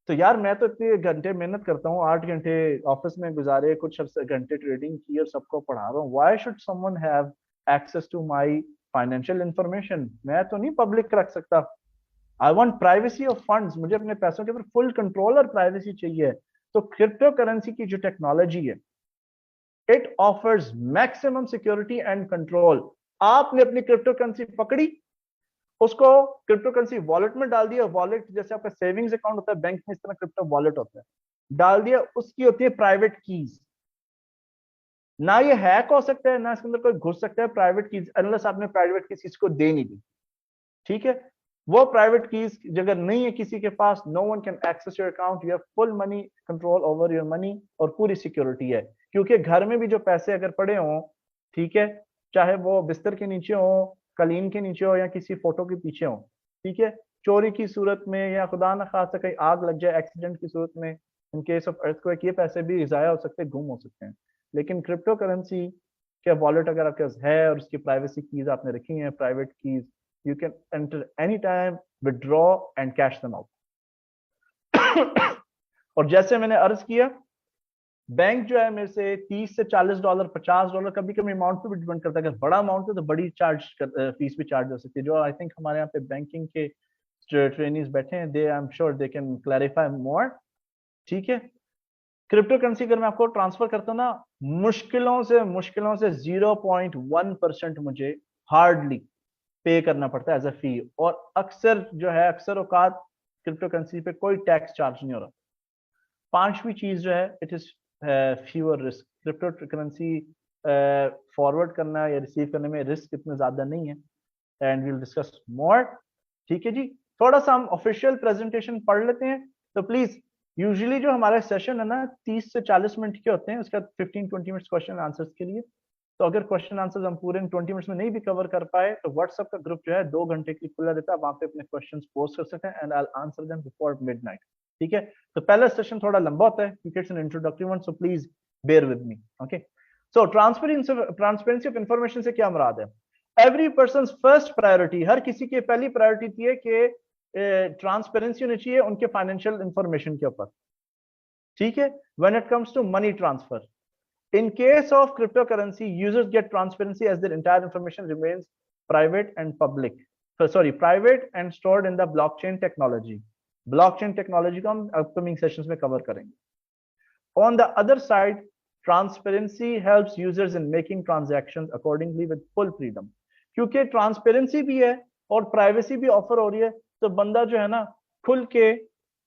तो यार मैं तो इतने घंटे मेहनत करता हूँ, 8 घंटे ऑफिस में गुजारे, कुछ घंटे ट्रेडिंग की और सबको पढ़ा रहा हूँ। Why should someone have access to my financial information? मैं तो नहीं पब्लिक रख सकता। I want privacy of funds, मुझे अपने पैसों के ऊपर फुल कंट्रोल और प्राइवेसी चाहिए। तो क्रिप्टो करेंसी की जो टेक्नोलॉजी है, it offers maximum security and control. आपने अपनी क्रिप्टो करेंसी पकड़ी, उसको क्रिप्टो करेंसी वॉलेट में डाल दिया। वॉलेट जैसे आपका सेविंग्स अकाउंट होता है बैंक में, इस तरह क्रिप्टो वॉलेट होता है, डाल दिया। उसकी होती है प्राइवेट कीज, ना ये हैक हो सकता है, ना इसके अंदर कोई घुस सकता है प्राइवेट कीज, अनलेस आपने प्राइवेट कीज किसी को दे नहीं दी, ठीक है। वो प्राइवेट कीज अगर नहीं है किसी के पास, no one can access your account, you have full money control over your money, और पूरी सिक्योरिटी है। क्योंकि घर में भी जो पैसे अगर पड़े हों, ठीक है, चाहे वो बिस्तर के नीचे हो, कालीन के नीचे हो, या किसी फोटो के पीछे हो, ठीक है, चोरी की सूरत में या खुदा न खास्ता कहीं आग लग जाए एक्सीडेंट की सूरत में, इन केस ऑफ अर्थक्वेक, ये पैसे भी जाया हो सकते हैं, गुम हो सकते हैं। लेकिन क्रिप्टो करेंसी के वॉलेट अगर आपके पास है और उसकी प्राइवेसी कीज आपने रखी हैं, private keys, you can enter anytime, withdraw and cash them out। और जैसे मैंने अर्ज किया, बैंक जो है मेरे से 30 से $40, $50, कभी कभी अमाउंट पे भी डिपेंड करता है। अगर बड़ा अमाउंट है तो बड़ी फीस भी चार्ज हो सकती है, जो आई थिंक हमारे यहाँ पे बैंकिंग के ट्रेनिंग्स बैठे हैं, they I am sure they can clarify more. ठीक है, क्रिप्टो करेंसी अगर मैं आपको ट्रांसफर करता हूँ ना, मुश्किलों से 0.1% मुझे हार्डली पे करना पड़ता है एज अ फी, और अक्सर जो है, अक्सर औकात क्रिप्टो करेंसी पे कोई टैक्स चार्ज नहीं हो रहा। पांचवी चीज जो है, it is fewer risk. Crypto currency forward करना या रिसीव करने में रिस्क इतने ज्यादा नहीं है, एंड वील डिस्कस मोर। ठीक है जी, थोड़ा सा हम ऑफिशियल प्रेजेंटेशन पढ़ लेते हैं। तो प्लीज, यूजुअली जो हमारा सेशन है ना 30 से 40 मिनट के होते हैं, उसका 15-20 मिनट क्वेश्चन आंसर्स के लिए। तो अगर क्वेश्चन आंसर्स हम पूरे 20 मिनट्स में नहीं भी कवर कर पाए, तो व्हाट्सएप का ग्रुप जो है 2 घंटे के लिए खुला रहता है, वहां पे अपने क्वेश्चन पोस्ट कर सकते हैं, and I will answer them before midnight. ठीक है, तो पहला सेशन थोड़ा लंबा होता है क्योंकि it's an introductory one, so please bear with me. Okay, so transparency of information से क्या मुराद है? एवरी पर्सन फर्स्ट प्रायोरिटी, हर किसी की पहली प्रायोरिटी थी है कि ट्रांसपेरेंसी होनी चाहिए उनके फाइनेंशियल इंफॉर्मेशन के ऊपर। ठीक है, when it comes to money transfer, in case of cryptocurrency, users get transparency as their entire information remains private and public. Private and stored in the blockchain technology. Blockchain technology को हम upcoming sessions में cover करेंगे. On the other side, transparency helps users in making transactions accordingly with full freedom. क्योंकि transparency भी है और privacy भी offer हो रही है, तो बंदा जो है ना खुल के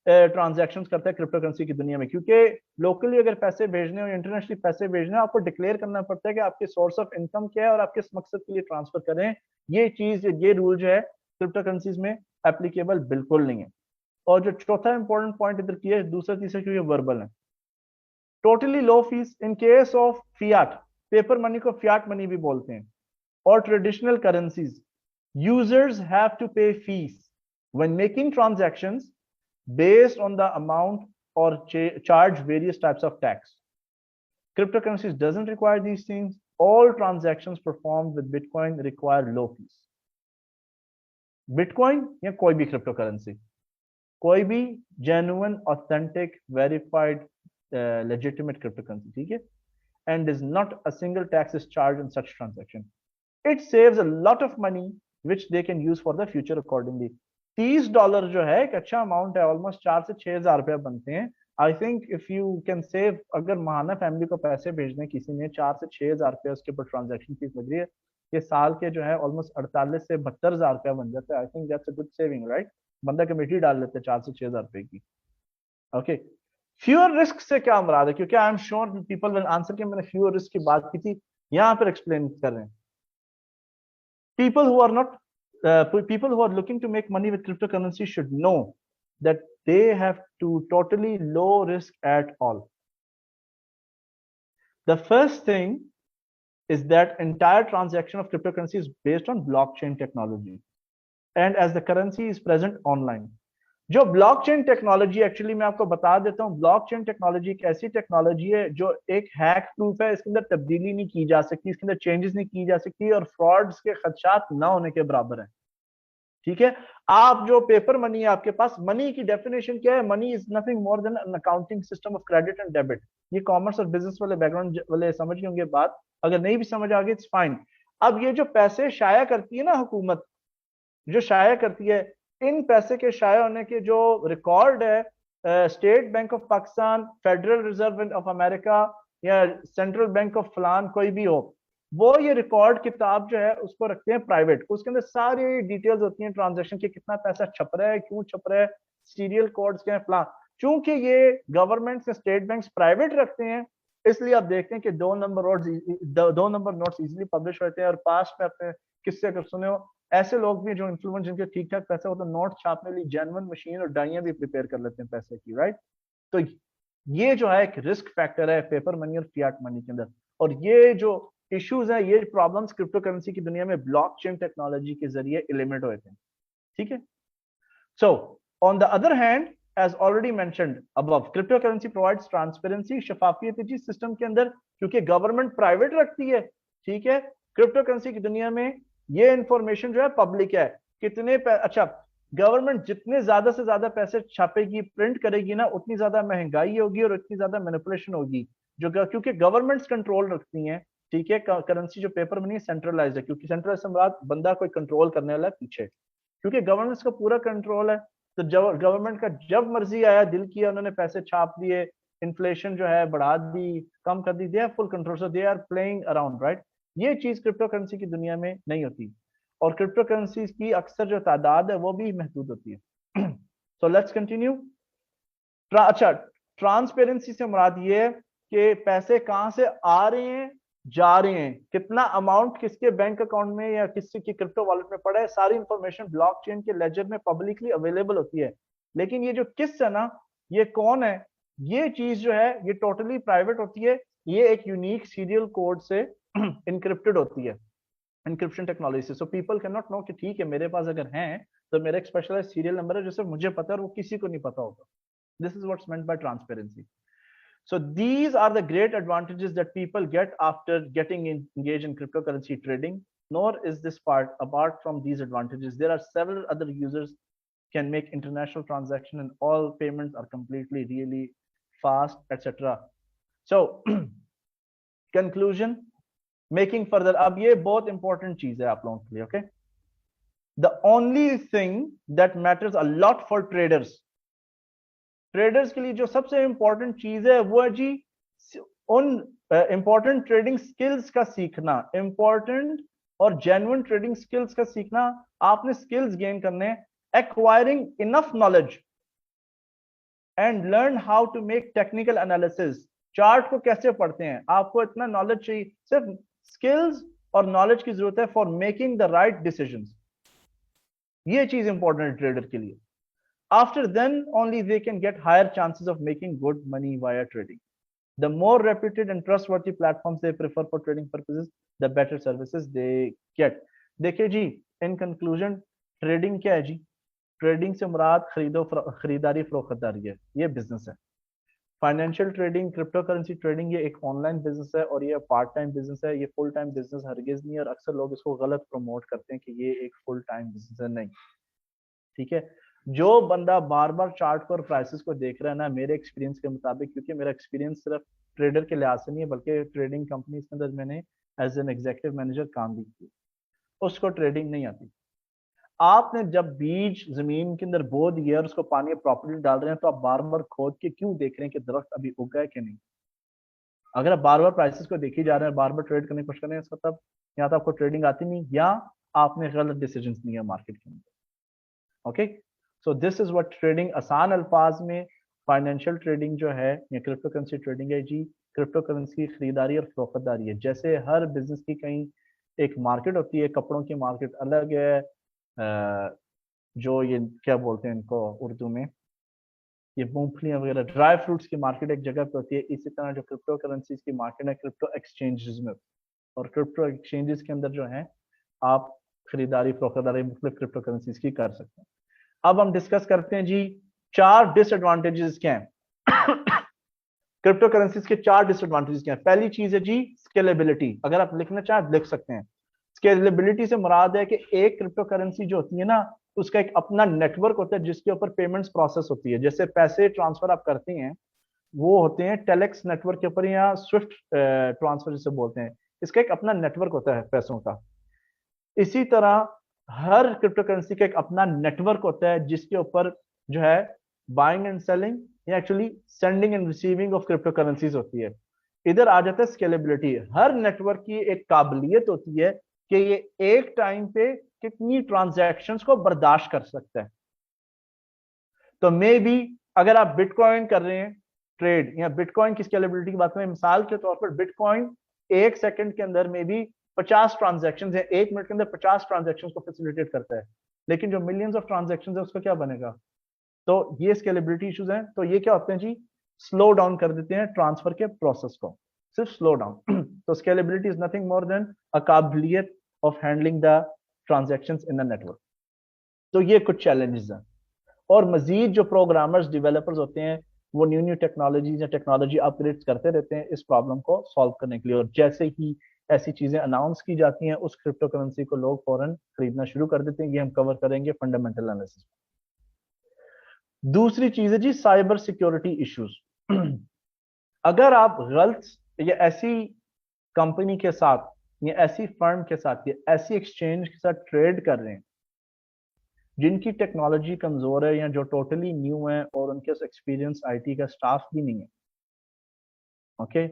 ट्रांजैक्शन करता है क्रिप्टो करेंसी की दुनिया में। क्योंकि लोकली अगर पैसे भेजने हो, इंटरनेशनली पैसे भेजने हो, आपको डिक्लेयर करना पड़ता है कि आपके सोर्स ऑफ इनकम क्या है और आप किस मकसद के लिए ट्रांसफर करें। ये चीज, ये रूल जो है क्रिप्टो करेंसीज में एप्लीकेबल बिल्कुल नहीं है। और जो चौथा इंपॉर्टेंट पॉइंट इधर किया है, दूसरा तीसरा, क्योंकि वर्बल है, totally low fees in case of fiat, paper money को फियाट मनी भी बोलते हैं, और traditional currencies, users have to pay fees when making transactions based on the amount or charge various types of tax. Cryptocurrencies doesn't require these things. All transactions performed with Bitcoin require low fees. Bitcoin या कोई भी cryptocurrency, कोई भी genuine, authentic, verified, legitimate cryptocurrency, ठीक है, and is not a single tax is charged in such transaction. It saves a lot of money which they can use for the future accordingly. $30 जो है एक अच्छा अमाउंट है, ऑलमोस्ट 4 से 6 हजार रुपया बनते हैं। I think if you can save, अगर महाना फैमिली को पैसे भेजने किसी ने 4 से 6 हजार रुपया उसके ऊपर ट्रांजेक्शन फीस लग रही है, ये साल के जो है ऑलमोस्ट 48 से 72 हजार रुपया बन जाता है। I think that's a good saving, right? बंदा कमेटी डाल लेते हैं 4 से 6 हजार रुपए की। ओके, फ्यूअर रिस्क से क्या मुराद है? क्योंकि I am sure people will answer कि मैंने फ्यूअर रिस्क की बात की थी, यहां पर एक्सप्लेन कर रहे हैं। People who are looking to make money with cryptocurrency should know that they have to totally low risk at all. The first thing is that entire transaction of cryptocurrency is based on blockchain technology, and as the currency is present online. जो ब्लॉकचेन टेक्नोलॉजी, एक्चुअली मैं आपको बता देता हूँ, ब्लॉकचेन टेक्नोलॉजी एक ऐसी टेक्नोलॉजी है जो एक हैक प्रूफ है, इसके अंदर तब्दीली नहीं की जा सकती, इसके अंदर चेंजेस नहीं की जा सकती, और फ्रॉड्स के खदशात ना होने के बराबर है। ठीक है, आप जो पेपर मनी है आपके पास, मनी की डेफिनेशन क्या है? Money is nothing more then an accounting system of credit and debit. ये कॉमर्स और बिजनेस वाले बैकग्राउंड वाले समझ होंगे बात, अगर नहीं भी समझ आ गई इट्स फाइन। अब ये जो पैसे शाया करती है ना हुकूमत, जो शाया करती है, इन पैसे के शाया होने के जो रिकॉर्ड है state bank of Pakistan, federal reserve of America, या सेंट्रल बैंक ऑफ फलान कोई भी हो, वो ये रिकॉर्ड किताब जो है उसको रखते हैं प्राइवेट। उसके अंदर सारी डिटेल्स होती हैं ट्रांजैक्शन की, कितना पैसा छप रहा है, क्यों छप रहा है, सीरियल कोड्स क्या है, फलान। चूंकि ये गवर्नमेंट से स्टेट बैंक प्राइवेट रखते हैं, इसलिए आप देखते हैं कि 2 नंबर नोट्स इजीली पब्लिश होते हैं। और पास्ट में अपने किस्से अगर सुने हो, ऐसे लोग भी जो इन्फ्लुएंस जिनके ठीक ठाक पैसे हो तो नोट छापने के लिए जेन्युइन मशीन और डाइयां भी प्रिपेयर कर लेते हैं पैसे की, राइट। तो ये जो है एक रिस्क फैक्टर है पेपर मनी और फियाट मनी के अंदर। और ये जो इश्यूज है, ये प्रॉब्लम्स क्रिप्टो करेंसी की दुनिया में ब्लॉकचेन टेक्नोलॉजी के जरिए एलिमिनेट हुए थे, ठीक है। So, on the other hand, as already mentioned above, cryptocurrency provides transparency, शफाफियत ji system के अंदर, क्योंकि गवर्नमेंट प्राइवेट रखती है, ठीक है। क्रिप्टो करेंसी की दुनिया में ये इंफॉर्मेशन जो है पब्लिक है। कितने अच्छा, गवर्नमेंट जितने ज्यादा से ज्यादा पैसे छापेगी, प्रिंट करेगी ना, उतनी ज्यादा महंगाई होगी और उतनी ज्यादा मैनिपुलेशन होगी। जो क्योंकि गवर्नमेंट्स कंट्रोल रखती हैं, ठीक है। करेंसी जो पेपर मनी सेंट्रलाइज है, क्योंकि सेंट्रलाइज से बंदा कोई कंट्रोल करने वाला पीछे, क्योंकि गवर्नेंस का पूरा कंट्रोल है। तो जब गवर्नमेंट का जब मर्जी आया, दिल किया, उन्होंने पैसे छाप दिए, इन्फ्लेशन जो है बढ़ा दी, कम कर दी, they are full control, so they are playing around, right. ये चीज क्रिप्टो करेंसी की दुनिया में नहीं होती। और क्रिप्टो करेंसी की अक्सर जो तादाद है वो भी महदूद होती है। So let's continue. अच्छा, ट्रांसपेरेंसी से मुराद ये है कि पैसे कहां से आ रहे हैं, जा रहे हैं, कितना अमाउंट किसके बैंक अकाउंट में या किसी की क्रिप्टो वॉलेट में पड़ा है, सारी इंफॉर्मेशन ब्लॉकचेन के लेजर में पब्लिकली अवेलेबल होती है। लेकिन ये जो किस है ना, ये कौन है, ये चीज जो है ये टोटली प्राइवेट होती है। ये एक यूनिक सीरियल कोड से इनक्रिप्टेड होती है, इंक्रिप्शन टेक्नोलॉजी से। So people can not know कि ठीक है मेरे पास अगर है तो मेरा एक स्पेशलाइज्ड सीरियल नंबर है जो सिर्फ मुझे पता है और वो किसी को नहीं पता होगा। This is what's meant by transparency. So these are the great advantages that people get after getting engaged in cryptocurrency trading. Nor is this part apart from these advantages. There are several other users can make international transaction and all payments are completely really fast, etc. So conclusion, making further. अब ये बहुत important चीज है आप लोगों के लिए, okay? The only thing that matters a lot for traders, traders के लिए जो सबसे इंपॉर्टेंट चीज है वो है जी उन इंपॉर्टेंट ट्रेडिंग स्किल्स का सीखना, इंपॉर्टेंट और जेन्युइन ट्रेडिंग स्किल्स का सीखना। आपने स्किल्स गेन करने, acquiring enough knowledge and learn how to make technical analysis. Chart को कैसे पढ़ते हैं, आपको इतना नॉलेज चाहिए, सिर्फ स्किल्स और नॉलेज की जरूरत है for making the right decisions. ये चीज इंपॉर्टेंट है ट्रेडर के लिए। After then only they can get higher chances of making good money via trading. The more reputed and trustworthy platforms they prefer for trading purposes, the better services they get. देखिए जी, in conclusion, trading क्या है जी? ट्रेडिंग से मुराद खरीदारी फरोख्तदारी है, ये बिजनेस है। Financial trading, crypto currency trading, ये एक ऑनलाइन बिजनेस है और ये पार्ट टाइम बिजनेस है। ये फुल टाइम बिजनेस हरगिज नहीं है और अक्सर लोग इसको गलत प्रमोट करते हैं कि ये एक फुल टाइम बिजनेस है। नहीं, ठीक है। जो बंदा बार बार चार्ट को और प्राइसेस को देख रहा है ना, मेरे एक्सपीरियंस के मुताबिक, क्योंकि मेरा एक्सपीरियंस सिर्फ ट्रेडर के लिहाज से नहीं है बल्कि ट्रेडिंग कंपनी के अंदर मैंने एज एन एग्जीक्यूटिव मैनेजर काम भी किया, उसको ट्रेडिंग नहीं आती। आपने जब बीज जमीन के अंदर बो दिया और उसको पानी प्रॉपर्ली डाल रहे हैं तो आप बार बार खोद के क्यों देख रहे हैं कि दरख्त अभी उगा है कि नहीं। अगर आप बार बार प्राइसेस को देखी जा रहे हैं, बार बार ट्रेड करने की कोशिश कर रहे हैं, इसका मतलब या तो आपको ट्रेडिंग आती नहीं या आपने गलत डिसीजन लिया मार्केट के अंदर। Okay, so this is what trading आसान अल्फाज में फाइनेंशियल ट्रेडिंग जो है या क्रिप्टो करेंसी ट्रेडिंग है जी। क्रिप्टो करेंसी खरीदारी और फरोख्तदारी है। जैसे हर बिजनेस की कहीं एक मार्केट होती है, कपड़ों की मार्केट अलग है, जो ये क्या बोलते हैं इनको उर्दू में, ये मूंगफलियां वगैरह, ड्राई फ्रूट्स की मार्केट एक जगह पे होती है। इसी तरह जो क्रिप्टो करेंसीज की मार्केट है क्रिप्टो एक्सचेंजेस में, और क्रिप्टो एक्सचेंजेस के अंदर जो है आप खरीदारी फरोख्तदारी मुख्तलिफ क्रिप्टो करेंसीज की कर सकते हैं। अब हम डिस्कस करते हैं जी 4 डिसएडवांटेजेस क्या हैं। क्रिप्टो करेंसीज के 4 डिसएडवांटेजेस क्या हैं। पहली चीज है जी स्केलेबिलिटी। अगर आप लिखना चाहें लिख सकते हैं। स्केलेबिलिटी से मुराद है कि एक क्रिप्टो करेंसी जो होती है ना, उसका एक अपना नेटवर्क होता है जिसके ऊपर पेमेंट्स प्रोसेस होती है। जैसे पैसे ट्रांसफर आप करते हैं वो होते हैं टेलेक्स नेटवर्क के ऊपर या स्विफ्ट ट्रांसफर जिसे बोलते हैं, इसका एक अपना नेटवर्क होता है पैसों का। इसी तरह हर क्रिप्टो करेंसी का एक अपना नेटवर्क होता है जिसके ऊपर जो है बाइंग एंड सेलिंग या actually sending end receiving of crypto currencies होती है। इधर आ जाता है स्केलेबिलिटी। हर नेटवर्क की एक काबिलियत होती है कि ये एक टाइम पे कितनी ट्रांजैक्शंस को बर्दाश्त कर सकता है। तो मे बी अगर आप बिटकॉइन कर रहे हैं ट्रेड या बिटकॉइन की स्केलेबिलिटी की बात करें, मिसाल के तौर पर बिटकॉइन 1 सेकंड के अंदर में भी 50 ट्रांजेक्शन है, 1 मिनट के अंदर 50 ट्रांजेक्शन को फैसिलिटेट करता है, लेकिन जो मिलियंस ऑफ ट्रांजेक्शन है उसका क्या बनेगा? तो ये स्केलेबिलिटी इश्यूज हैं। तो ये क्या होते हैं जी, स्लो डाउन कर देते हैं ट्रांसफर के प्रोसेस को, सिर्फ स्लो डाउन। तो scalability is nothing more than a काबिलियत of handling the transactions in the network. तो ये कुछ चैलेंजेस हैं। और मजीद जो प्रोग्रामर्स डेवलपर्स होते हैं वो न्यू न्यू टेक्नोलॉजीज या टेक्नोलॉजी अपग्रेड करते रहते हैं इस प्रॉब्लम को सॉल्व करने के लिए, और जैसे ही ऐसी चीजें अनाउंस की जाती हैं उस क्रिप्टो करेंसी को लोग फौरन खरीदना शुरू कर देते हैं। ये हम कवर करेंगे फंडामेंटल एनालिसिस। दूसरी चीज है जी साइबर सिक्योरिटी इश्यूज। अगर आप गलत या ऐसी कंपनी के साथ या ऐसी फर्म के साथ या ऐसी एक्सचेंज के साथ ट्रेड कर रहे हैं जिनकी टेक्नोलॉजी कमजोर है या जो टोटली न्यू है और उनके एक्सपीरियंस आईटी का स्टाफ भी नहीं है, ओके,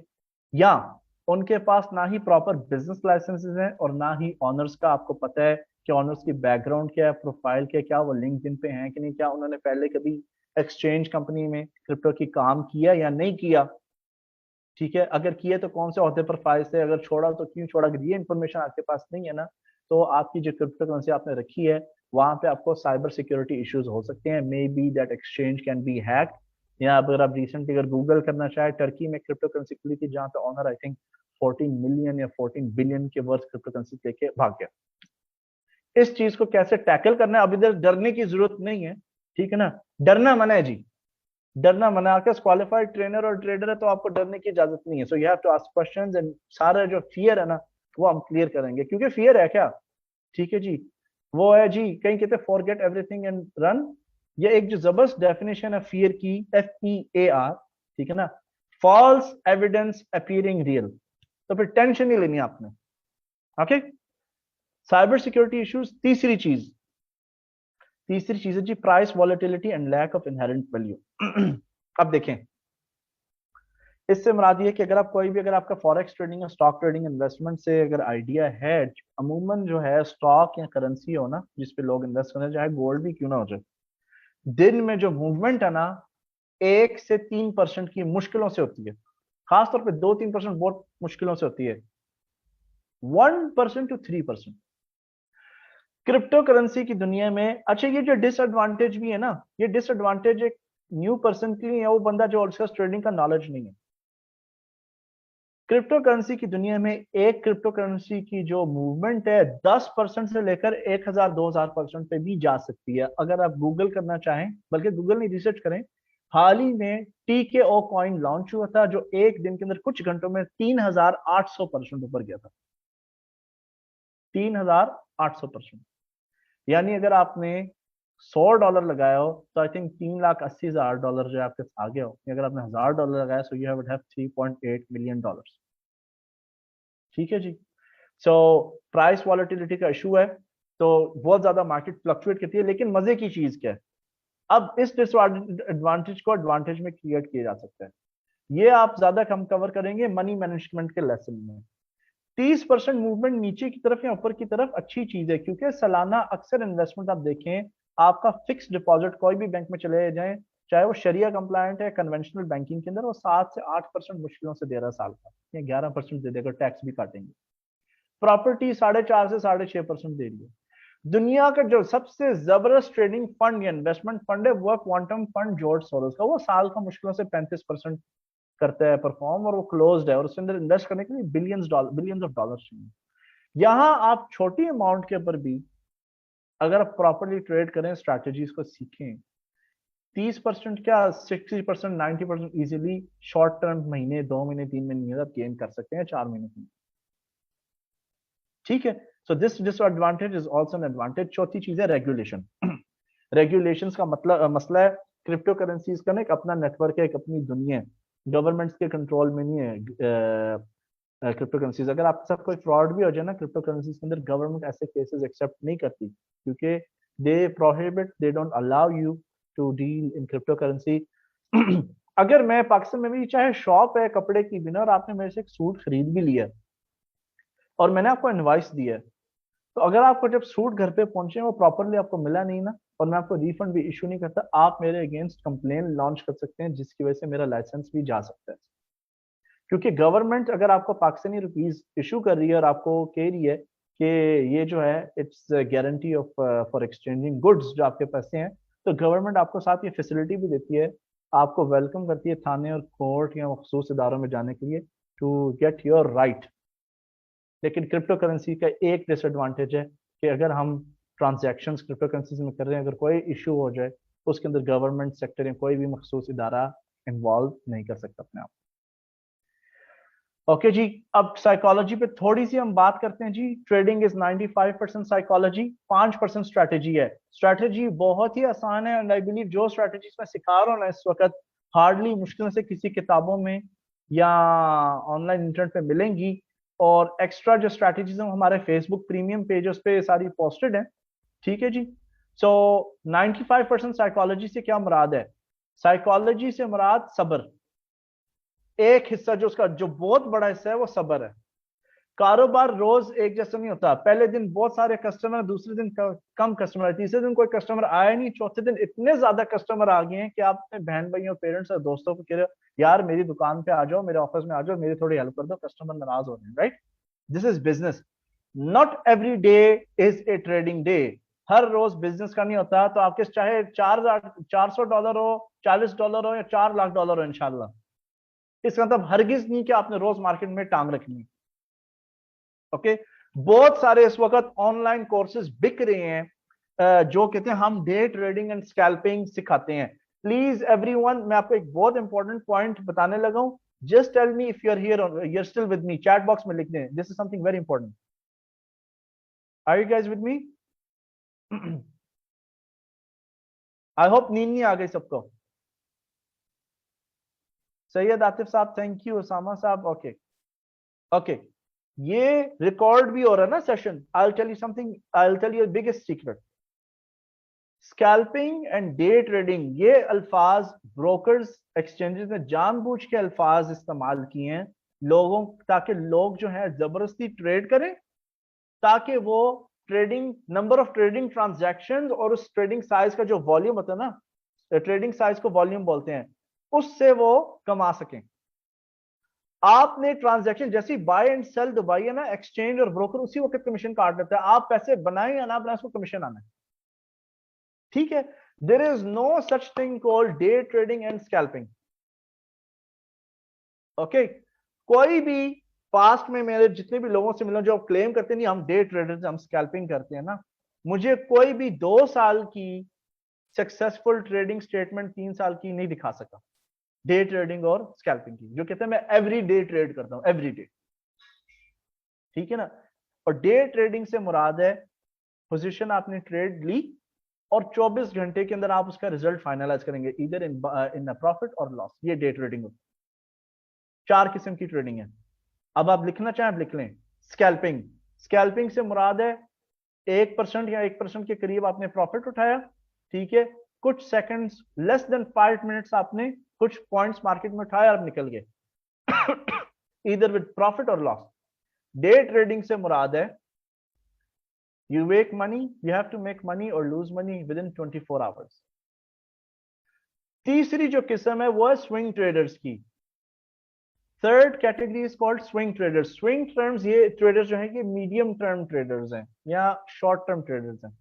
या उनके पास ना ही प्रॉपर बिजनेस लाइसेंसेस हैं और ना ही ऑनर्स का आपको पता है कि ऑनर्स की बैकग्राउंड क्या है, प्रोफाइल क्या है, क्या वो लिंक्डइन पे हैं कि नहीं, क्या उन्होंने पहले कभी एक्सचेंज कंपनी में क्रिप्टो की काम किया या नहीं किया, ठीक है, अगर किए तो कौन से ओहदे पर फाइल से, अगर छोड़ा तो क्यों छोड़ा, अगर ये इन्फॉर्मेशन आपके पास नहीं है ना, तो आपकी जो क्रिप्टो करेंसी आपने रखी है वहां पे आपको साइबर सिक्योरिटी इश्यूज हो सकते हैं। May be that exchange can be hack, या अगर आप रिसेंटली अगर गूगल करना चाहे, टर्की में क्रिप्टो करेंसी खुली थी जहां पे ऑनर आई थिंक 14 मिलियन या 14 बिलियन के वर्थ क्रिप्टो करेंसी लेके भाग गया। इस चीज को कैसे टैकल करना है, अभी इधर डरने की जरूरत नहीं है, ठीक है ना, डरना मना है जी, डरना मना। आपके क्वालिफाइड ट्रेनर और ट्रेडर है तो आपको डरने की इजाजत नहीं है। So you have to ask questions and सारा जो फियर है ना वो हम क्लियर करेंगे, क्योंकि फियर है क्या, ठीक है जी, वो है जी, कहीं कहते हैं फॉरगेट एवरीथिंग एंड रन। ये एक जो जबरदस्त डेफिनेशन है फियर की, FEAR, ठीक है ना, फॉल्स एविडेंस अपीयरिंग रियल। तो फिर टेंशन नहीं लेनी आपने, ओके। साइबर सिक्योरिटी इश्यूज, तीसरी चीज है जी price volatility and lack of inherent value. अब देखें, इससे मुराद ये कि अगर आप कोई भी, अगर आपका फॉरेक्स ट्रेडिंग या स्टॉक ट्रेडिंग इन्वेस्टमेंट से अगर आइडिया है, अमूमन जो है स्टॉक या करेंसी हो ना जिस पे लोग इन्वेस्ट करते हैं, चाहे गोल्ड भी क्यों ना हो जाए, दिन में जो मूवमेंट है ना 1 से 3% की मुश्किलों से होती है, खासतौर पे 2-3% बहुत मुश्किलों से होती है, 1% to 3%। क्रिप्टो करेंसी की दुनिया में, अच्छा ये जो डिसएडवांटेज भी है ना, ये डिसएडवांटेज एक न्यू पर्सन के लिए है, वो बंदा जो उसका ट्रेडिंग का नॉलेज नहीं है। क्रिप्टो करेंसी की दुनिया में एक क्रिप्टो करेंसी की जो मूवमेंट है 10% से लेकर 1000-2000% पे भी जा सकती है। अगर आप गूगल करना चाहें, बल्कि गूगल नहीं, रिसर्च करें, हाल ही में TKO कॉइन लॉन्च हुआ था जो एक दिन के अंदर कुछ घंटों में 3800% ऊपर गया था, 3800%। यानी अगर आपने $100 लगाया हो तो आई थिंक $3,80,000 जो आपके आ गया हो, अगर आपने $1000 लगाया सो यू हैव $3.8 मिलियन, ठीक है जी। सो प्राइस वॉलेटिलिटी का इशू है, तो बहुत ज्यादा मार्केट फ्लक्चुएट करती है, लेकिन मजे की चीज क्या है, अब इस डिसएडवांटेज को एडवांटेज में क्रिएट किया जा सकता है। ये आप ज्यादा कम कवर करेंगे मनी मैनेजमेंट के लेसन में। 30% मूवमेंट नीचे की तरफ या ऊपर की तरफ अच्छी चीज है, क्योंकि सालाना अक्सर इन्वेस्टमेंट आप देखें, आपका फिक्स डिपॉजिट कोई भी बैंक में चले जाएं, चाहे वो शरिया कंप्लायंट है कन्वेंशनल बैंकिंग के अंदर, वो 7 से 8% मुश्किलों से दे रहा है साल का, या 11% दे देगा, टैक्स भी काटेंगे। प्रॉपर्टी 4.5 से 6.5% दे रही है। दुनिया का जो सबसे जबरदस्त ट्रेडिंग फंड या इन्वेस्टमेंट फंड है वो क्वांटम फंड जॉर्ज सोरोस का, वो साल का मुश्किलों से 35% करता है परफॉर्म, और वो क्लोज्ड है, और उसके अंदर इन्वेस्ट करने के लिए बिलियंस ऑफ डॉलर चाहिए। यहां आप छोटी अमाउंट के ऊपर भी अगर आप प्रॉपरली ट्रेड करें, स्ट्रैटेजीज को सीखें, 30% क्या 60%, 90% इजिली शॉर्ट टर्म, महीने, 2 महीने, 3 महीने आप गेन कर सकते हैं, 4 महीने में, ठीक है। So this disadvantage is also an advantage. चौथी चीज है रेगुलेशन। रेगुलेशन का मतलब मसला है, क्रिप्टो करेंसीज का ना एक अपना नेटवर्क है, एक अपनी दुनिया है, गवर्नमेंट्स के कंट्रोल में नहीं है। क्रिप्टो करेंसीज, अगर आपके साथ कोई फ्रॉड भी हो जाए ना क्रिप्टो करेंसीज के अंदर, गवर्नमेंट ऐसे केसेस एक्सेप्ट नहीं करती, क्योंकि they prohibit, they don't allow you to deal in cryptocurrency. अगर मैं पाकिस्तान में भी, चाहे शॉप है कपड़े की भी ना, और आपने मेरे से एक सूट खरीद भी लिया और मैंने आपको इनवाइस दिया है, तो अगर आपको जब सूट घर पे पहुंचे वो प्रॉपरली आपको मिला नहीं ना, और मैं आपको रिफंड भी इशू नहीं करता। आप मेरे अगेंस्ट कंप्लेन लॉन्च कर सकते हैं जिसकी वजह से मेरा लाइसेंस भी जा सकता है। क्योंकि गवर्नमेंट अगर आपको पाकिस्तानी रुपीज इशू कर रही है और आपको कह रही है कि ये जो है it's guarantee of for exchanging goods जो आपके पैसे हैं, तो गवर्नमेंट आपको साथ ये फैसिलिटी भी देती है, आपको वेलकम करती है थाने और कोर्ट या मखसूस इदारों में जाने के लिए टू गेट योर राइट। लेकिन क्रिप्टो करेंसी का एक डिसएडवांटेज है कि अगर हम ट्रांजैक्शंस क्रिप्टो करेंसी में कर रहे हैं, अगर कोई इशू हो जाए तो उसके अंदर गवर्नमेंट सेक्टर या कोई भी मखसूस इदारा इन्वॉल्व नहीं कर सकता अपने आप। ओके जी, अब साइकोलॉजी पे थोड़ी सी हम बात करते हैं जी। ट्रेडिंग इज 95% साइकोलॉजी, 5% स्ट्रैटेजी है। स्ट्रैटेजी बहुत ही आसान है एंड आई बिलीव जो स्ट्रैटेजीज मैं सिखा रहा हूँ ना इस वक्त हार्डली मुश्किल से किसी किताबों में या ऑनलाइन इंटरनेट पे मिलेंगी। और एक्स्ट्रा जो स्ट्रैटेजीज हैं हमारे फेसबुक प्रीमियम पेजेस पे सारी पोस्टेड है। ठीक है जी। सो 95% साइकोलॉजी से क्या मुराद है? साइकोलॉजी से मुराद सब्र। एक हिस्सा जो उसका जो बहुत बड़ा हिस्सा है वो सब्र है। कारोबार रोज एक जैसा नहीं होता। पहले दिन बहुत सारे कस्टमर, दूसरे दिन कम कस्टमर, तीसरे दिन कोई कस्टमर आया नहीं, चौथे दिन इतने ज्यादा कस्टमर आ गए हैं कि आप अपने बहन भाइयों, पेरेंट्स और दोस्तों को कह रहे हो यार मेरी दुकान पे आ जाओ, मेरे ऑफिस में आ जाओ, मेरी थोड़ी हेल्प कर दो, कस्टमर नाराज हो रहे हैं। Right, this is business. Not every day is a trading day. हर रोज बिजनेस का नहीं होता। तो आपके चाहे $400 हो, $40 हो या $4 लाख हो, इंशाल्लाह इसका मतलब हरगिज नहीं कि आपने रोज मार्केट में टांग रखनी। ओके, बहुत सारे इस वक्त ऑनलाइन कोर्सेज बिक रहे हैं जो कहते हैं हम डे ट्रेडिंग एंड स्कैल्पिंग सिखाते हैं। प्लीज एवरीवन, मैं आपको एक बहुत इंपॉर्टेंट पॉइंट बताने लगा हूं। Just tell me if you are here, you are still with me. Chat box में लिख दें, this is something very important. Are you guys with me? I hope नींद नहीं आ गई सबको। सैयद आतिफ साहब थैंक यू, उसामा साहब ओके ओके। ये रिकॉर्ड भी हो रहा है ना session. I tell you something, I tell you biggest secret. Scalping and day trading, ये अल्फाज ब्रोकर्स एक्सचेंजेस ने जानबूझ के अल्फाज इस्तेमाल किए हैं लोगों, ताकि लोग जो है जबरदस्ती ट्रेड करें, ताकि वो trading number of trading transactions और उस ट्रेडिंग साइज का जो वॉल्यूम होता है ना, ट्रेडिंग साइज को वॉल्यूम बोलते हैं, उससे वो कमा सकें। आपने ट्रांजैक्शन जैसी बाय एंड सेल दबाई है ना, एक्सचेंज और ब्रोकर उसी वक्त कमीशन काट देता है। आप पैसे बनाए या ना बनाए, उसको कमीशन आना है। ठीक है, there is no such thing called day trading and scalping. Okay, कोई भी पास्ट में मेरे जितने भी लोगों से मिला जो क्लेम करते नहीं हम डे ट्रेडर्स हम स्कैल्पिंग करते हैं ना, मुझे कोई भी 2 साल की सक्सेसफुल ट्रेडिंग स्टेटमेंट 3 साल की नहीं दिखा सका डे ट्रेडिंग और स्कैल्पिंग की, जो कहते हैं मैं एवरी डे ट्रेड करता हूं, एवरी डे। ठीक है ना। और डे ट्रेडिंग से मुराद है पोजीशन आपने ट्रेड ली और 24 घंटे के अंदर आप उसका रिजल्ट फाइनलाइज करेंगे, इधर इन प्रॉफिट और लॉस। ये डे ट्रेडिंग होती है। 4 किस्म की ट्रेडिंग है। अब आप लिखना चाहें लिख लें। स्कैल्पिंग, स्कैल्पिंग से मुराद है 1% या 1% के करीब आपने प्रॉफिट उठाया। ठीक है, कुछ सेकंड्स, लेस देन 5 मिनट्स आपने कुछ पॉइंट्स मार्केट में उठाया और निकल गए, इधर विद प्रॉफिट और लॉस। डे ट्रेडिंग से मुराद है you make money, you have to make money और lose money within 24 hours. तीसरी जो किस्म है वो है स्विंग ट्रेडर्स की। Third category is called swing traders. Swing terms, ये ट्रेडर्स जो है कि मीडियम टर्म ट्रेडर्स हैं या शॉर्ट टर्म ट्रेडर्स हैं।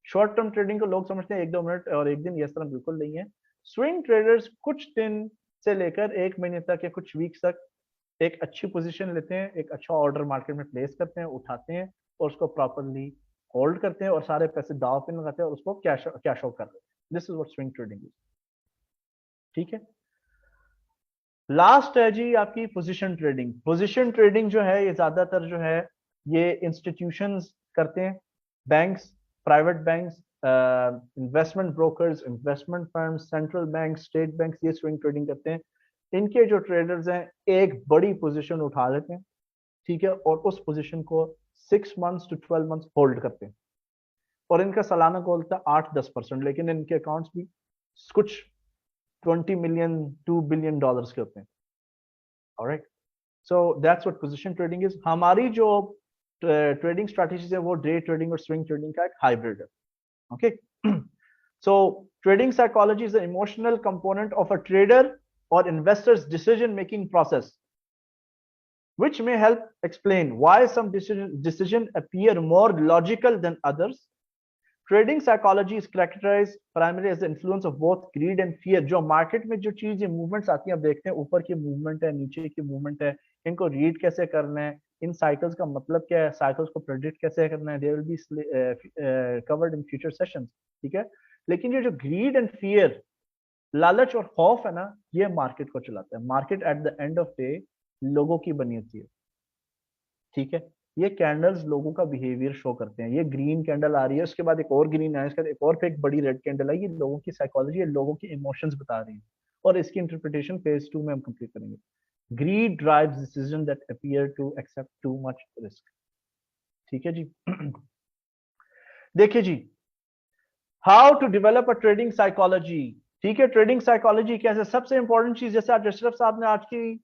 शॉर्ट टर्म ट्रेडिंग को लोग समझते हैं 1-2 मिनट और एक दिन, ये तरह बिल्कुल नहीं है। स्विंग ट्रेडर्स कुछ दिन से लेकर 1 महीने तक या कुछ वीक्स तक एक अच्छी पोजीशन लेते हैं, एक अच्छा ऑर्डर मार्केट में प्लेस करते हैं, उठाते हैं और उसको प्रॉपरली होल्ड करते हैं और सारे पैसे दाव पे लगाते हैं और उसको कैश आउट कर देते हैं। This is what swing trading is. ठीक है, लास्ट है जी आपकी पोजीशन ट्रेडिंग। पोजीशन ट्रेडिंग जो है ये ज्यादातर जो है ये इंस्टीट्यूशंस करते हैं, banks, private banks, investment brokers, investment firms, central bank, state bank, ये स्विंग ट्रेडिंग करते हैं। इनके जो ट्रेडर्स हैं एक बड़ी पोजीशन उठा लेते हैं, ठीक है, और उस पोजीशन को 6 मंथ्स टू 12 मंथ्स होल्ड करते हैं और इनका सालाना गोल था 8-10%, लेकिन इनके अकाउंट्स भी कुछ 20 मिलियन $2 बिलियन के होते हैं। Alright, so that's what position trading is. हमारी जो ट्रेडिंग स्ट्रेटजीज है वो डे ट्रेडिंग और स्विंग ट्रेडिंग का एक हाइब्रिड है। Okay So trading psychology is an emotional component of a trader or investor's decision making process, which may help explain why some decisions appear more logical than others. Trading psychology is characterize primary as the influence of both greed and fear. जो मार्केट में जो चीज ये मूवमेंट्स आती हैं, आप देखते हैं ऊपर की मूवमेंट है, नीचे की मूवमेंट है, इनको रीड कैसे करना है, इन साइकिल्स का मतलब क्या है, साइकिल्स को प्रेडिक्ट कैसे करना है, they will be covered in future sessions, ठीक है। लेकिन ये जो ग्रीड एंड फियर, लालच और खौफ है ना, ये मार्केट को चलाता है। Market at the end of day लोगों की बनी होती है, ठीक है। ये कैंडल्स लोगों का बिहेवियर शो करते हैं। ये ग्रीन कैंडल आ रही है, उसके बाद एक और ग्रीन है, इसके बाद एक और पे एक बड़ी रेड कैंडल है। ये लोगों की साइकोलॉजी है, लोगों की इमोशंस बता रही है, और इसकी इंटरप्रिटेशन फेज 2 में हम कंप्लीट करेंगे। Greed drives decision that appear to accept too much risk, ठीक है जी। देखिए जी, how to develop a trading psychology, ठीक है। ट्रेडिंग साइकोलॉजी कैसे, सबसे इंपॉर्टेंट चीज जैसे आज अशरफ साहब ने आज की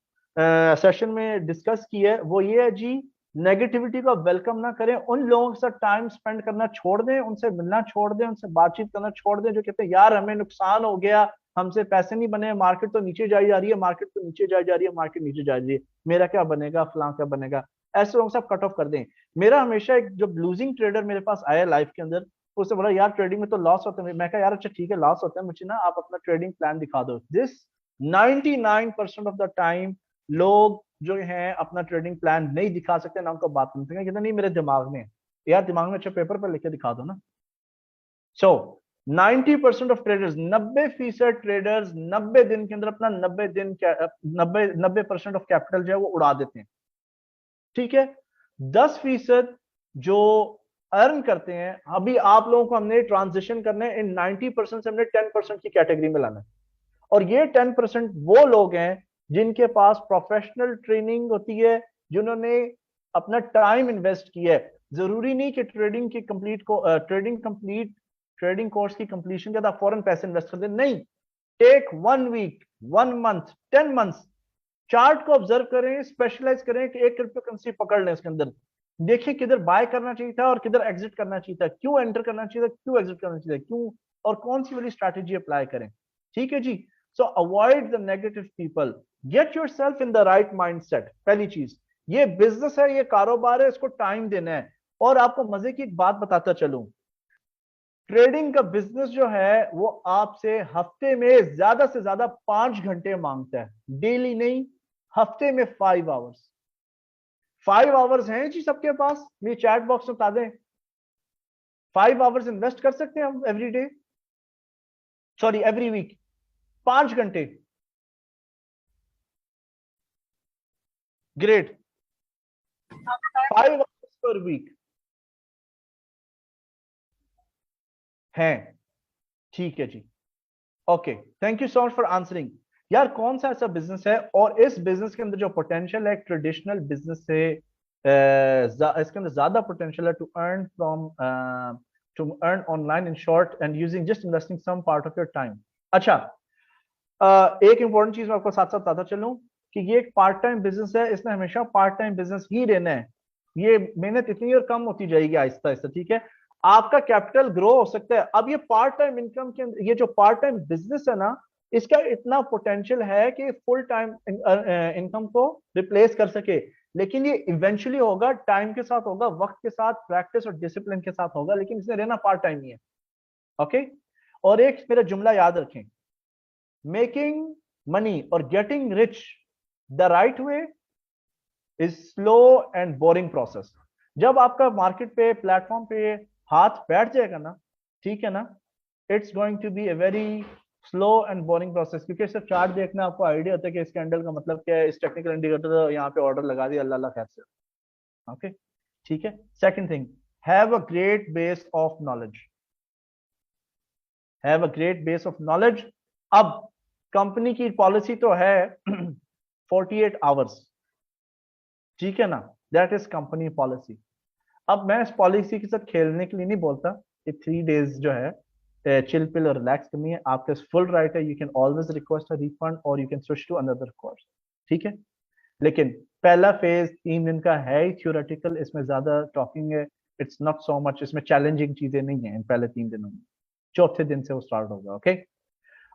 सेशन में डिस्कस की है, वो ये है जी, नेगेटिविटी को वेलकम ना करें। उन लोगों के साथ टाइम स्पेंड करना छोड़ दें, उनसे मिलना छोड़ दें, उनसे बातचीत करना छोड़ दें जो कहते हैं यार हमें नुकसान हो गया, हमसे पैसे नहीं बने, मार्केट तो नीचे जाई जा रही है, मार्केट तो नीचे जाई जा रही है, मार्केट नीचे जा रही है, मेरा क्या बनेगा, फलां क्या बनेगा। ऐसे लोगों से आप कट ऑफ कर दें। मेरा हमेशा एक जब लूजिंग ट्रेडर मेरे पास आया लाइफ के अंदर, उससे बोला यार ट्रेडिंग में तो लॉस होता है। मैं कहा यार अच्छा ठीक है लॉस होता है, मुझे ना आप अपना ट्रेडिंग प्लान दिखा दो। दिस 99% ऑफ द टाइम लोग जो हैं अपना ट्रेडिंग प्लान नहीं दिखा सकते, ना उनको बात नहीं कहते नहीं मेरे दिमाग में। यार दिमाग में अच्छा पेपर पर लिख के दिखा दो ना। सो 90% ऑफ ट्रेडर्स, 90% ट्रेडर्स 90 दिन के अंदर अपना 90% ऑफ कैपिटल जो है वो उड़ा देते हैं, ठीक है। 10% जो अर्न करते हैं, अभी आप लोगों को हमने ट्रांजिशन करना है, इन 90% से हमने 10% की कैटेगरी में लाना है। और ये 10% वो लोग हैं जिनके पास प्रोफेशनल ट्रेनिंग होती है, जिन्होंने अपना टाइम इन्वेस्ट किया है। जरूरी नहीं कि ट्रेडिंग कोर्स की कंप्लीशन के बाद फॉरन पैसे इन्वेस्ट कर दें, नहीं। Take 1 week, 1 month, 10 months, chart को ऑब्जर्व करें, स्पेशलाइज करें कि एक क्रिप्टो करेंसी पकड़ लें, उसके अंदर देखिए किधर बाय करना चाहिए था और किधर एग्जिट करना चाहिए था, क्यों एंटर करना चाहिए था, क्यों एग्जिट करना चाहिए था, क्यों, और कौन सी वाली स्ट्रैटेजी अप्लाई करें, ठीक है जी। So avoid the negative people, get yourself in the right mindset. पहली चीज, ये बिजनेस है, ये कारोबार है, इसको टाइम देना है। और आपको मजे की एक बात बताता चलूं, ट्रेडिंग का बिजनेस जो है वो आपसे हफ्ते में ज्यादा से ज्यादा 5 घंटे मांगता है, डेली नहीं, हफ्ते में 5 आवर्स। 5 आवर्स हैं जी सबके पास, ये चैट बॉक्स में बता दें। 5 आवर्स इन्वेस्ट कर सकते हैं हम every day, sorry every week, 5 घंटे। ग्रेट, 5 आवर्स पर वीक हैं, ठीक है जी। Okay, thank you so much for answering. यार कौन सा ऐसा बिजनेस है, और इस बिजनेस के अंदर जो पोटेंशियल है ट्रेडिशनल बिजनेस से इसके अंदर ज्यादा पोटेंशियल है to earn from to earn online in short and using just investing some part of your time. अच्छा, एक इंपॉर्टेंट चीज मैं आपको साथ साथ बताता चलूं कि ये एक पार्ट टाइम बिजनेस है, इसने हमेशा पार्ट टाइम बिजनेस ही रहना है। ये मेहनत इतनी और कम होती जाएगी आहिस्ता आहिस्ता, ठीक है। आपका कैपिटल ग्रो हो सकता है। अब ये पार्ट टाइम इनकम के अंदर, ये जो पार्ट टाइम बिजनेस है ना, इसका इतना पोटेंशियल है कि फुल टाइम इनकम को रिप्लेस कर सके। लेकिन ये इवेंचुअली होगा, टाइम के साथ होगा, वक्त के साथ, प्रैक्टिस और डिसिप्लिन के साथ होगा, लेकिन इसने रहना पार्ट टाइम ही है। ओके, और एक मेरा जुमला याद रखें, मेकिंग मनी और getting rich the right way is slow and boring process. जब आपका मार्केट पे, प्लेटफॉर्म पे हाथ बैठ जाएगा ना, ठीक है ना, it's going to be a very slow and boring process, क्योंकि सिर्फ चार्ट देखना आपको आइडिया होता है कि इस कैंडल का मतलब क्या है, इस टेक्निकल इंडिकेटर यहाँ पे ऑर्डर लगा दिया, अल्लाह खैर से। ओके, ठीक है। Second thing, have a great base of knowledge, have a great base of knowledge. अब कंपनी की पॉलिसी तो है 48 आवर्स, ठीक है ना, दैट इज कंपनी पॉलिसी। अब मैं इस पॉलिसी के साथ खेलने के लिए नहीं बोलता कि 3 डेज जो है चिल पिल और रिलैक्स करनी है, आपके फुल राइट है, you can always request a refund और you can switch to another course, ठीक है। लेकिन पहला फेज 3 दिन का है ही थ्योरेटिकल, इसमें ज्यादा टॉकिंग है, इट्स नॉट सो मच, इसमें चैलेंजिंग चीजें नहीं है इन पहले 3 दिनों में। चौथे दिन से वो स्टार्ट होगा। ओके,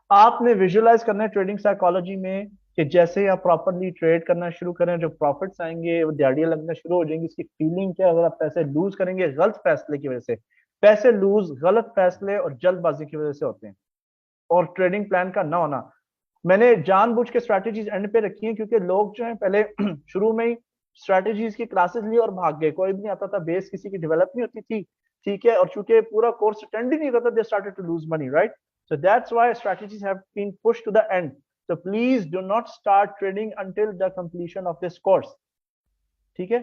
आपने विजुअलाइज करना है ट्रेडिंग साइकोलॉजी में कि जैसे ही आप प्रॉपरली ट्रेड करना शुरू करें, जो प्रॉफिट्स आएंगे वो दिहाड़ियां लगना शुरू हो जाएंगी। इसकी फीलिंग क्या है? अगर आप पैसे लूज करेंगे गलत फैसले की वजह से, पैसे लूज गलत फैसले और जल्दबाजी की वजह से होते हैं, और ट्रेडिंग प्लान का ना होना। मैंने जानबूझ के स्ट्रैटेजीज एंड पे रखी हैं क्योंकि लोग जो है पहले शुरू में ही स्ट्रैटेजीज की क्लासेस ली और भाग गए, कोई भी नहीं आता था, बेस किसी की डेवलप नहीं होती थी, ठीक है, और चूंकि पूरा कोर्स अटेंड ही नहीं करता, they started to lose money, right? So that's why strategies have been pushed to the end. So please do not start trading until the completion of this course. ठीक है?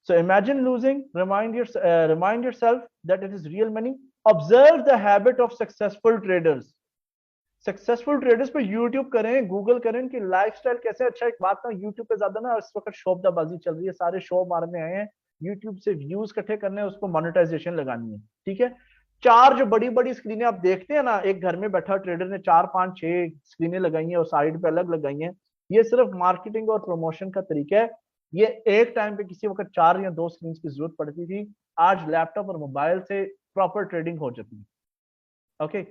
So imagine losing. Remind yourself that it is real money. Observe the habit of successful traders. Successful traders पे यूट्यूब करें, गूगल करें कि लाइफस्टाइल कैसे। अच्छा, एक बात ना, यूट्यूब पे ज्यादा ना इस वक्त शोबदाबाजी चल रही है, सारे शो मारने आए हैं, यूट्यूब से व्यूज इकट्ठे करने हैं, उसको मोनेटाइजेशन लगानी है, ठीक है? चार जो बड़ी बड़ी स्क्रीनें आप देखते हैं ना, एक घर में बैठा ट्रेडर ने 4 5 6 स्क्रीनें लगाई हैं और साइड पे अलग लगाई हैं, ये सिर्फ मार्केटिंग और प्रमोशन का तरीका है। ये एक टाइम पे किसी वक्त 4 या 2 स्क्रीन की जरूरत पड़ती थी, आज लैपटॉप और मोबाइल से प्रॉपर ट्रेडिंग हो जाती है। Okay,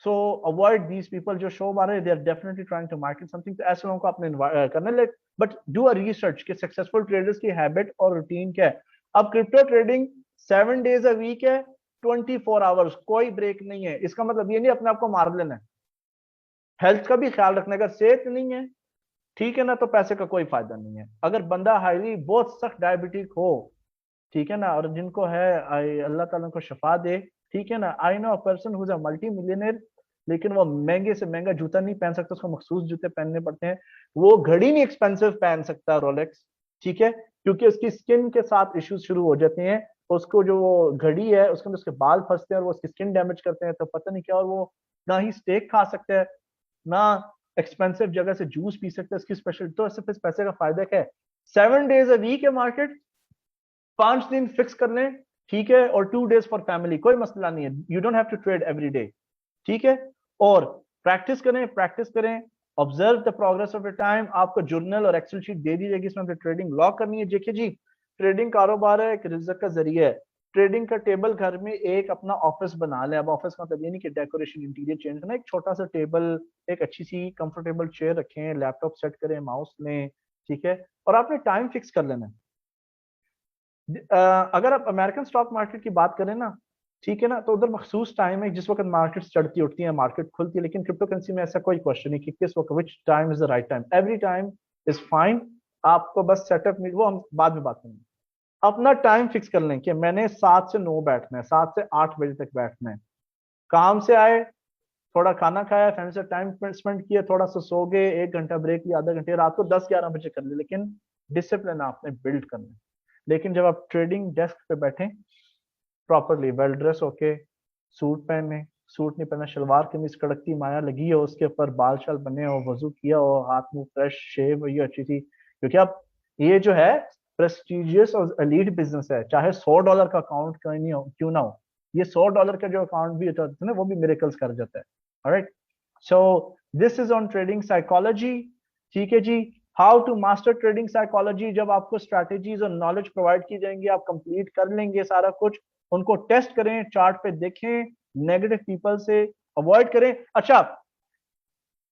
so avoid these people जो शो मार रहे हैं, they are definitely trying to market something. तो ऐसे लोगों को आपने करने लगे, बट डू अ रिसर्च कि सक्सेसफुल ट्रेडर्स की हैबिट और रूटीन क्या है। अब crypto trading 7 days a week है, 24 आवर्स, कोई ब्रेक नहीं है। इसका मतलब ये नहीं अपने आप को मार लेना है, हेल्थ का भी ख्याल रखना। अगर सेहत नहीं है, ठीक है ना, तो पैसे का कोई फायदा नहीं है। अगर बंदा हाईली बहुत सख्त डायबिटिक हो, ठीक है ना, और जिनको है अल्लाह ताला को शफा दे, ठीक है ना, I know a person who is a multi millionaire, लेकिन वो महंगे से महंगा जूता नहीं पहन सकता, उसको मखसूस जूते पहनने पड़ते हैं। वो घड़ी नहीं एक्सपेंसिव पहन सकता रोलेक्स, ठीक है, क्योंकि उसकी स्किन के साथ इश्यूज शुरू हो जाते हैं। उसको जो वो घड़ी है उसके अंदर उसके बाल फंसते हैं और वो उसकी स्किन डैमेज करते हैं, तो पता नहीं क्या। और वो ना ही स्टेक खा सकता है, ना एक्सपेंसिव जगह से जूस पी सकते हैं इसकी स्पेशल। तो सिर्फ इस पैसे का फायदा क्या है? 7 डेज अ वीक है मार्केट, 5 दिन फिक्स कर लें, ठीक है, और 2 डेज फॉर फैमिली, कोई मसला नहीं है। You don't have to trade every day, ठीक है। और प्रैक्टिस करें, प्रैक्टिस करें, observe the progress of the time. आपको जर्नल और एक्सेल शीट दे दी जाएगी, इसमें आपने ट्रेडिंग लॉग करनी है। देखिए जी, ट्रेडिंग कारोबार है, एक रिज्क का जरिया है। ट्रेडिंग का टेबल घर में एक अपना ऑफिस बना ले। अब ऑफिस का मतलब ये नहीं कि डेकोरेशन इंटीरियर चेंज करना, एक छोटा सा टेबल, एक अच्छी सी कंफर्टेबल चेयर रखें, लैपटॉप सेट करें, माउस लें, ठीक है, और आपने टाइम फिक्स कर लेना है। अगर आप अमेरिकन स्टॉक मार्केट की बात करें ना, ठीक है ना, तो उधर मखसूस टाइम है जिस वक्त मार्केट चढ़ती उठती है, मार्केट खुलती है। लेकिन क्रिप्टो करेंसी में ऐसा कोई क्वेश्चन नहीं कि किस वक्त, which time is the right time, every time is fine. आपको बस सेटअप नहीं, वो हम बाद में बात करेंगे। अपना टाइम फिक्स कर लें कि मैंने 7 से 9 बैठना है, 7 से 8 बजे तक बैठना है। काम से आए, थोड़ा खाना खाया, फैमिली से टाइम स्पेंड किया, थोड़ा सा सो गए, 1 घंटा ब्रेक लिया, आधा घंटे, रात को 10 11 बजे कर ले, लेकिन डिसिप्लिन आपने बिल्ड करना है। लेकिन जब आप ट्रेडिंग डेस्क पे बैठे, प्रॉपरली वेल ड्रेस होके, सूट पहने, सूट नहीं पहना, शलवार कमीज कड़कती माया लगी हो, उसके ऊपर बाल शाल बने हो, वजू किया हो, हाथ मुंह फ्रेश शेव हुई हो अच्छी थी, क्योंकि अब ये जो है प्रेस्टिजियस और एलीट बिजनेस है। चाहे $100 का अकाउंट क्यों ना हो, ये $100 का जो अकाउंट भी होता है ना, वो भी मिरेकल्स कर जाता है। Alright, so this is on trading psychology, ठीक है जी। How to master trading psychology, जब आपको स्ट्रैटेजीज और नॉलेज प्रोवाइड की जाएंगी, आप कंप्लीट कर लेंगे सारा कुछ, उनको टेस्ट करें, चार्ट पे देखें, नेगेटिव पीपल से अवॉइड करें। अच्छा,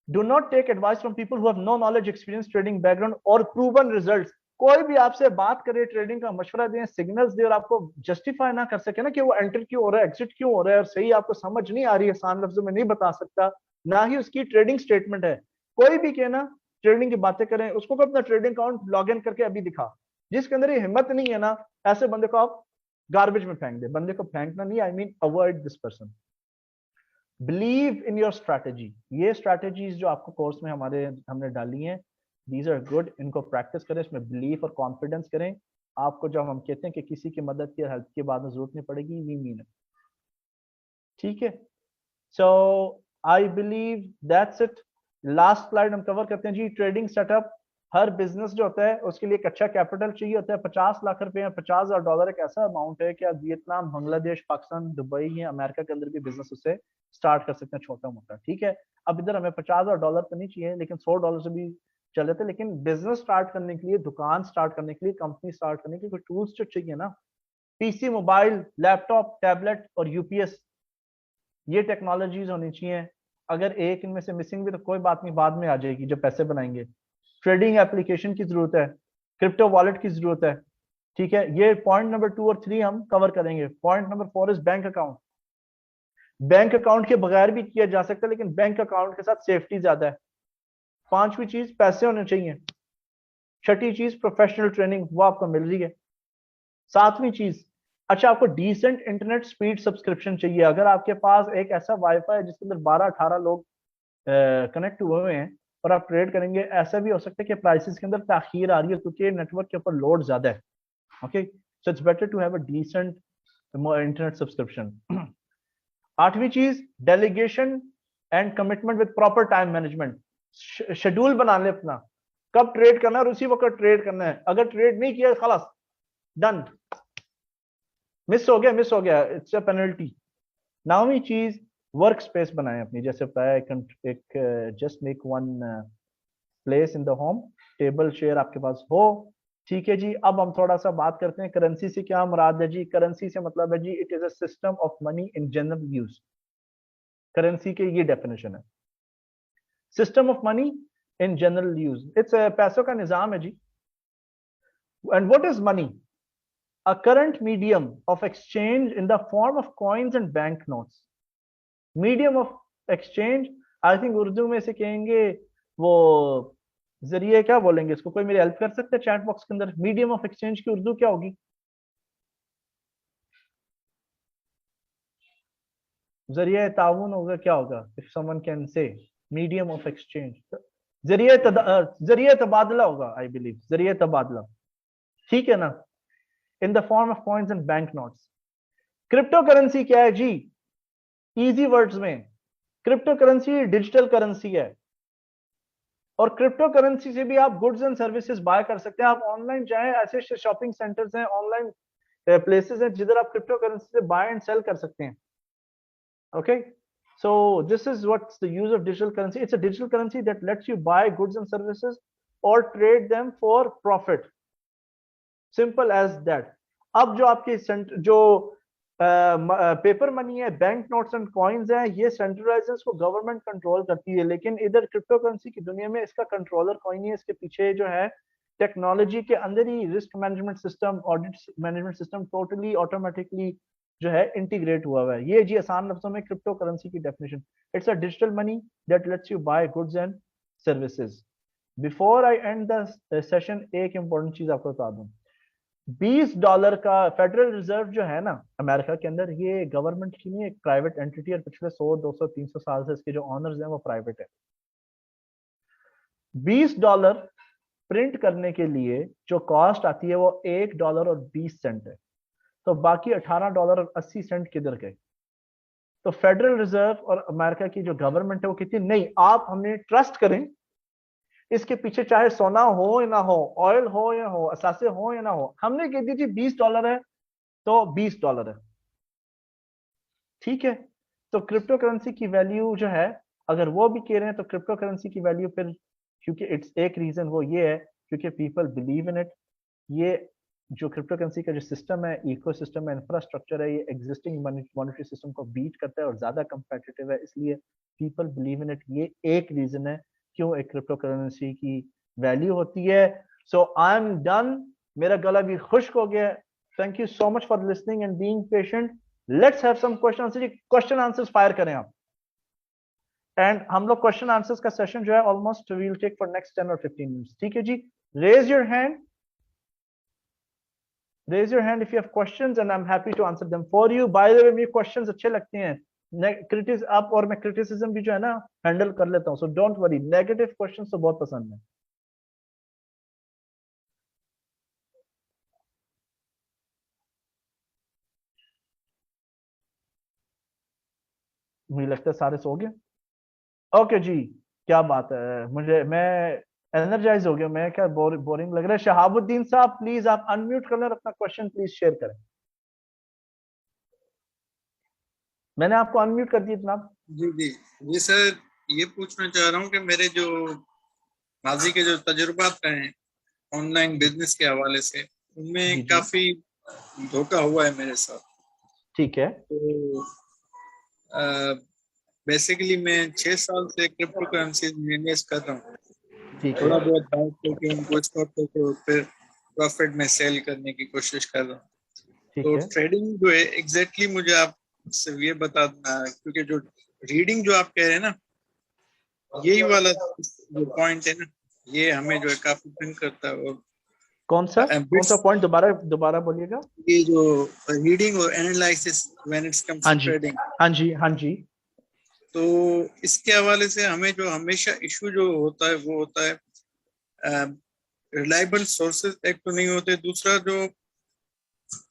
do not take advice from people who have no knowledge, experience, trading background और प्रूवन रिजल्ट्स। कोई भी आपसे बात करे, ट्रेडिंग का मशवरा दें, सिग्नल्स दे, और आपको जस्टिफाई ना कर सके ना कि वो एंटर क्यों हो रहा है, एग्जिट क्यों हो रहा है, और सही आपको समझ नहीं आ रही है, आसान लफ्जों में नहीं बता सकता, ना ही उसकी ट्रेडिंग स्टेटमेंट है। कोई भी कहना ट्रेडिंग की बातें करें, उसको अपना ट्रेडिंग अकाउंट लॉग इन करके अभी दिखा। जिसके अंदर ये हिम्मत नहीं है ना, ऐसे बंदे को आप गार्बेज में फेंक दे। बंदे को फेंकना नहीं, I mean avoid this person. Believe in your strategy. ये स्ट्रैटेजीज जो आपको कोर्स में हमने डाली हैं, दीज आर गुड, इनको प्रैक्टिस करें, इसमें बिलीव और कॉन्फिडेंस करें। आपको जब हम कहते हैं कि किसी की मदद की, हेल्प की बाद में जरूरत नहीं पड़ेगी, वी मीन इट, ठीक है। So I believe that's it. Last slide हम कवर करते हैं जी, ट्रेडिंग सेटअप। हर बिजनेस जो होता है उसके लिए एक अच्छा कैपिटल चाहिए होता है। 50 लाख रुपए या $50,000 एक ऐसा अमाउंट है कि आप वियतनाम, बांग्लादेश, पाकिस्तान, दुबई या अमेरिका के अंदर भी बिजनेस उससे स्टार्ट कर सकते हैं, छोटा मोटा, ठीक है। अब इधर हमें $50,000 तो नहीं चाहिए, लेकिन $100 से भी चल रहे थे। लेकिन बिजनेस स्टार्ट करने के लिए, दुकान स्टार्ट करने के लिए, कंपनी स्टार्ट करने के लिए कुछ टूल्स तो चाहिए ना। पीसी, मोबाइल, लैपटॉप, टैबलेट और यूपीएस, ये टेक्नोलॉजीज होनी चाहिए। अगर एक इनमें से मिसिंग भी तो कोई बात नहीं, बाद में आ जाएगी जब पैसे बनाएंगे। ट्रेडिंग एप्लीकेशन की जरूरत है, क्रिप्टो वॉलेट की जरूरत है, ठीक है। ये पॉइंट नंबर 2 और 3 हम कवर करेंगे। Point number 4 is bank account. Bank account के बगैर भी किया जा सकता है, लेकिन बैंक अकाउंट के साथ सेफ्टी ज्यादा है। 5वीं चीज पैसे होने चाहिए। 6ठी चीज प्रोफेशनल ट्रेनिंग, वो आपको मिल रही है। 7वीं चीज, अच्छा आपको डिसेंट इंटरनेट स्पीड सब्सक्रिप्शन चाहिए। अगर आपके पास एक ऐसा वाईफाई है जिसके अंदर 12-18 लोग कनेक्ट हुए हुए हैं और आप ट्रेड करेंगे, ऐसा भी हो सकता है कि प्राइसेस के अंदर ताखीर आ रही है क्योंकि नेटवर्क के ऊपर लोड ज्यादा है। Okay, so it's better to have a decent internet subscription. 8वीं चीज, delegation and commitment with proper time management. Schedule बना ले अपना, कब ट्रेड करना है और उसी वक्त ट्रेड करना है। अगर ट्रेड नहीं किया खलास डन, मिस हो गया, मिस हो गया, इट्स अ पेनल्टी। 9वीं चीज, वर्क स्पेस बनाए अपनी। जैसे बताया एक just make one place in the home, table chair आपके पास हो। ठीक है जी, अब हम थोड़ा सा बात करते हैं करेंसी से क्या मुराद है जी। करेंसी से मतलब है जी, it is a system of money in general use. Currency के ये डेफिनेशन है, system of money in general use. It's पैसों का निजाम है जी। And what is money? A current medium of exchange in the form of coins and banknotes. Medium of exchange, I think Urdu में से कहेंगे वो जरिए, क्या बोलेंगे इसको, कोई मेरी हेल्प कर सकते हैं चैट बॉक्स के अंदर? मीडियम ऑफ एक्सचेंज की उर्दू क्या होगी? जरिए ताउन होगा, क्या होगा? If someone can say medium of exchange, जरिए तबादला होगा, आई बिलीव जरिए तबादला, ठीक है ना, in the form of coins and bank notes. Crypto currency क्या है जी? इजी वर्ड्स में, क्रिप्टो करेंसी डिजिटल करेंसी है और क्रिप्टो करेंसी से भी आप गुड्स एंड सर्विसेज बाय कर सकते हैं। आप ऑनलाइन जाएं, ऐसे शॉपिंग सेंटर्स हैं, ऑनलाइन प्लेसेस हैं जिधर आप क्रिप्टो करेंसी से बाय एंड सेल कर सकते हैं। Okay, so this is what's the use of digital currency. It's a digital currency that lets you buy goods and services or trade them for profit, simple as that. अब जो आपके जो पेपर मनी है, बैंक नोट्स एंड कॉइन्स हैं, ये सेंट्रलाइजर्स को गवर्नमेंट कंट्रोल करती है। लेकिन इधर क्रिप्टो करेंसी की दुनिया में इसका कंट्रोलर कोई नहीं है। इसके पीछे जो है टेक्नोलॉजी के अंदर ही risk management system, audit management system totally automatically जो है इंटीग्रेट हुआ हुआ है। ये जी आसान लफ्जों में क्रिप्टो करेंसी की definition, it's a digital money that lets you buy goods and services. Before I end the session, एक इंपॉर्टेंट चीज आपको बता दूं। $20 का फेडरल रिजर्व जो है ना अमेरिका के अंदर, ये गवर्नमेंट की नहीं, एक प्राइवेट एंटिटी है। पिछले 100, 200, 300 साल से इसके जो ऑनर्स हैं वो प्राइवेट है। $20 प्रिंट करने के लिए जो कॉस्ट आती है वो $1.20 है। तो बाकी $18.80 किधर गए? तो फेडरल रिजर्व और अमेरिका की जो गवर्नमेंट है वो कितनी, नहीं आप हमें ट्रस्ट करें, इसके पीछे चाहे सोना हो या ना हो, ऑयल हो या हो, असासे हो या ना हो, हमने कह दी थी $20 है तो $20 है, ठीक है। तो क्रिप्टो करेंसी की वैल्यू जो है, अगर वो भी कह रहे हैं तो क्रिप्टो करेंसी की वैल्यू फिर, क्योंकि इट्स एक रीजन वो ये है क्योंकि पीपल बिलीव इन इट। ये जो क्रिप्टो करेंसी का जो सिस्टम है, इकोसिस्टम है, इंफ्रास्ट्रक्चर है, ये एग्जिस्टिंग मॉनेटरी सिस्टम को बीट करता है और ज्यादा कंपेटिटिव है, इसलिए पीपल बिलीव इन इट। ये एक रीजन है क्यों एक क्रिप्टो करेंसी की वैल्यू होती है। सो आई एम डन, मेरा गला भी खुश्क हो गया। Thank you so much for listening and being patient. Let's have some question answers fire करें आप। एंड हम लोग क्वेश्चन आंसर्स का सेशन जो है almost we will take for next 10 और 15 मिनट्स, ठीक है जी। Raise your hand, raise your hand if you have questions and I'm happy to answer them for you. By the way, मुझे questions अच्छे लगते हैं, आप और मैं criticism भी जो है ना हैंडल कर लेता हूँ, so don't worry, negative questions तो बहुत पसंद है। मुझे लगता है सारे सो गए। ओके जी, क्या बात है, मैं एनर्जाइज हो गया। मैं क्या बोरिंग लग रहा है? शहाबुद्दीन साहब प्लीज आप अनम्यूट कर लें, अपना क्वेश्चन प्लीज शेयर करें। मैंने आपको अनम्यूट कर दिया जनाब। जी जी जी सर, ये पूछना चाह रहा हूँ कि मेरे जो माजी के जो तजुर्बात रहे हैं ऑनलाइन बिजनेस के हवाले से, उनमें जी जी, काफी धोखा हुआ है मेरे साथ। ठीक है। तो बेसिकली मैं 6 साल से क्रिप्टो करेंसी में इन्वेस्ट कर रहा हूँ। ठीक थोड़ा है, बहुत बात करके उनको स्टॉप करके फिर प्रॉफिट में सेल करने की कोशिश कर रहा हूँ। ठीक तो है। ट्रेडिंग जो है एग्जैक्टली मुझे आप से ये बता क्योंकि जो रीडिंग जो आप कह रहे हैं ना, यही वाला जो पॉइंट है ना, ये हमें जो है काफी तंग करता है। और कौन सा बिट्स, पॉइंट, दोबारा दोबारा बोलिएगा। ये जो रीडिंग और एनालिसिस व्हेन इट्स कम्स हाँ टू जी, ट्रेडिंग, हाँ जी, हाँ जी। तो इसके हवाले से हमें जो हमेशा इशू जो होता है वो होता है रिलायबल सोर्सेज एक तो नहीं होते, दूसरा जो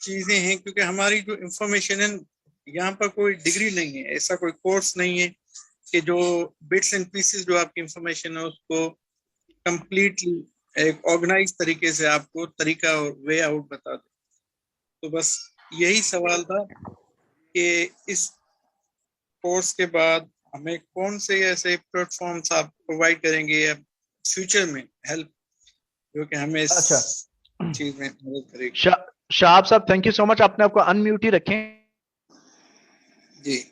चीजें हैं क्योंकि हमारी जो इंफॉर्मेशन है यहाँ पर कोई डिग्री नहीं है, ऐसा कोई कोर्स नहीं है कि जो बिट्स एंड पीसेस जो आपकी इंफॉर्मेशन है उसको कंप्लीटली एक ऑर्गेनाइज तरीके से आपको तरीका और वे आउट बता दे। तो बस यही सवाल था कि इस कोर्स के बाद हमें कौन से ऐसे प्लेटफॉर्म्स आप प्रोवाइड करेंगे या फ्यूचर में हेल्प, जो कि हमें इस अच्छा, चीज में मदद करेगी। शाहाब साहब, थैंक यू सो मच। आपने आपको अनम्यूट ही रखें। जी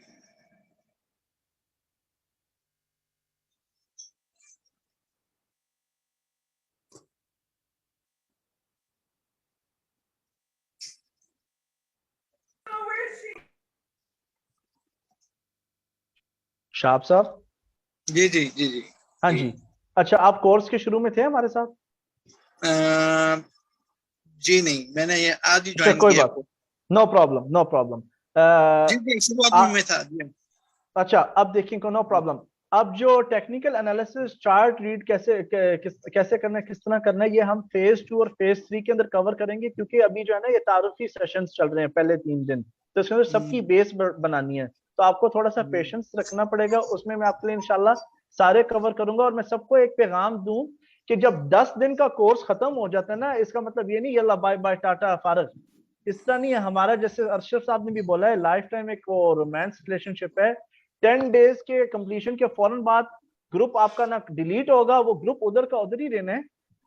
शाहाब साहब। जी जी जी जी हाँ जी। जी। अच्छा, आप कोर्स के शुरू में थे हमारे साथ? अ, जी नहीं, मैंने ये आज ही अच्छा, ज्वाइन कोई किया। बात, नो प्रॉब्लम, नो प्रॉब्लम। जी जी, शुरुआत में मैं था जी। अच्छा, अब देखिए, को नो प्रॉब्लम। अब जो टेक्निकल एनालिसिस, चार्ट रीड कैसे करना है, किस तरह करना है, ये हम फेज 2 और फेज 3 के अंदर कवर करेंगे, क्योंकि अभी जो है ना, ये तारुफी सेशंस चल रहे हैं पहले 3 दिन, तो इसके अंदर सबकी हम्म, बेस बनानी है। तो आपको थोड़ा सा हम्म, पेशेंस रखना पड़ेगा, उसमें मैं आपके लिए इंशाल्लाह सारे कवर करूंगा। और मैं सबको एक पैगाम दूं कि जब 10 दिन का कोर्स खत्म हो जाता है ना, इसका मतलब ये नहीं यल्ला बाय बाय टाटा फारग, इस तरह नहीं है हमारा। जैसे अरशद साहब ने भी बोला है, लाइफ टाइम एक वो रोमांस रिलेशनशिप है। 10 डेज के कंप्लीशन के फौरन बाद ग्रुप आपका ना डिलीट होगा, वो ग्रुप उधर का उधर ही रहना है।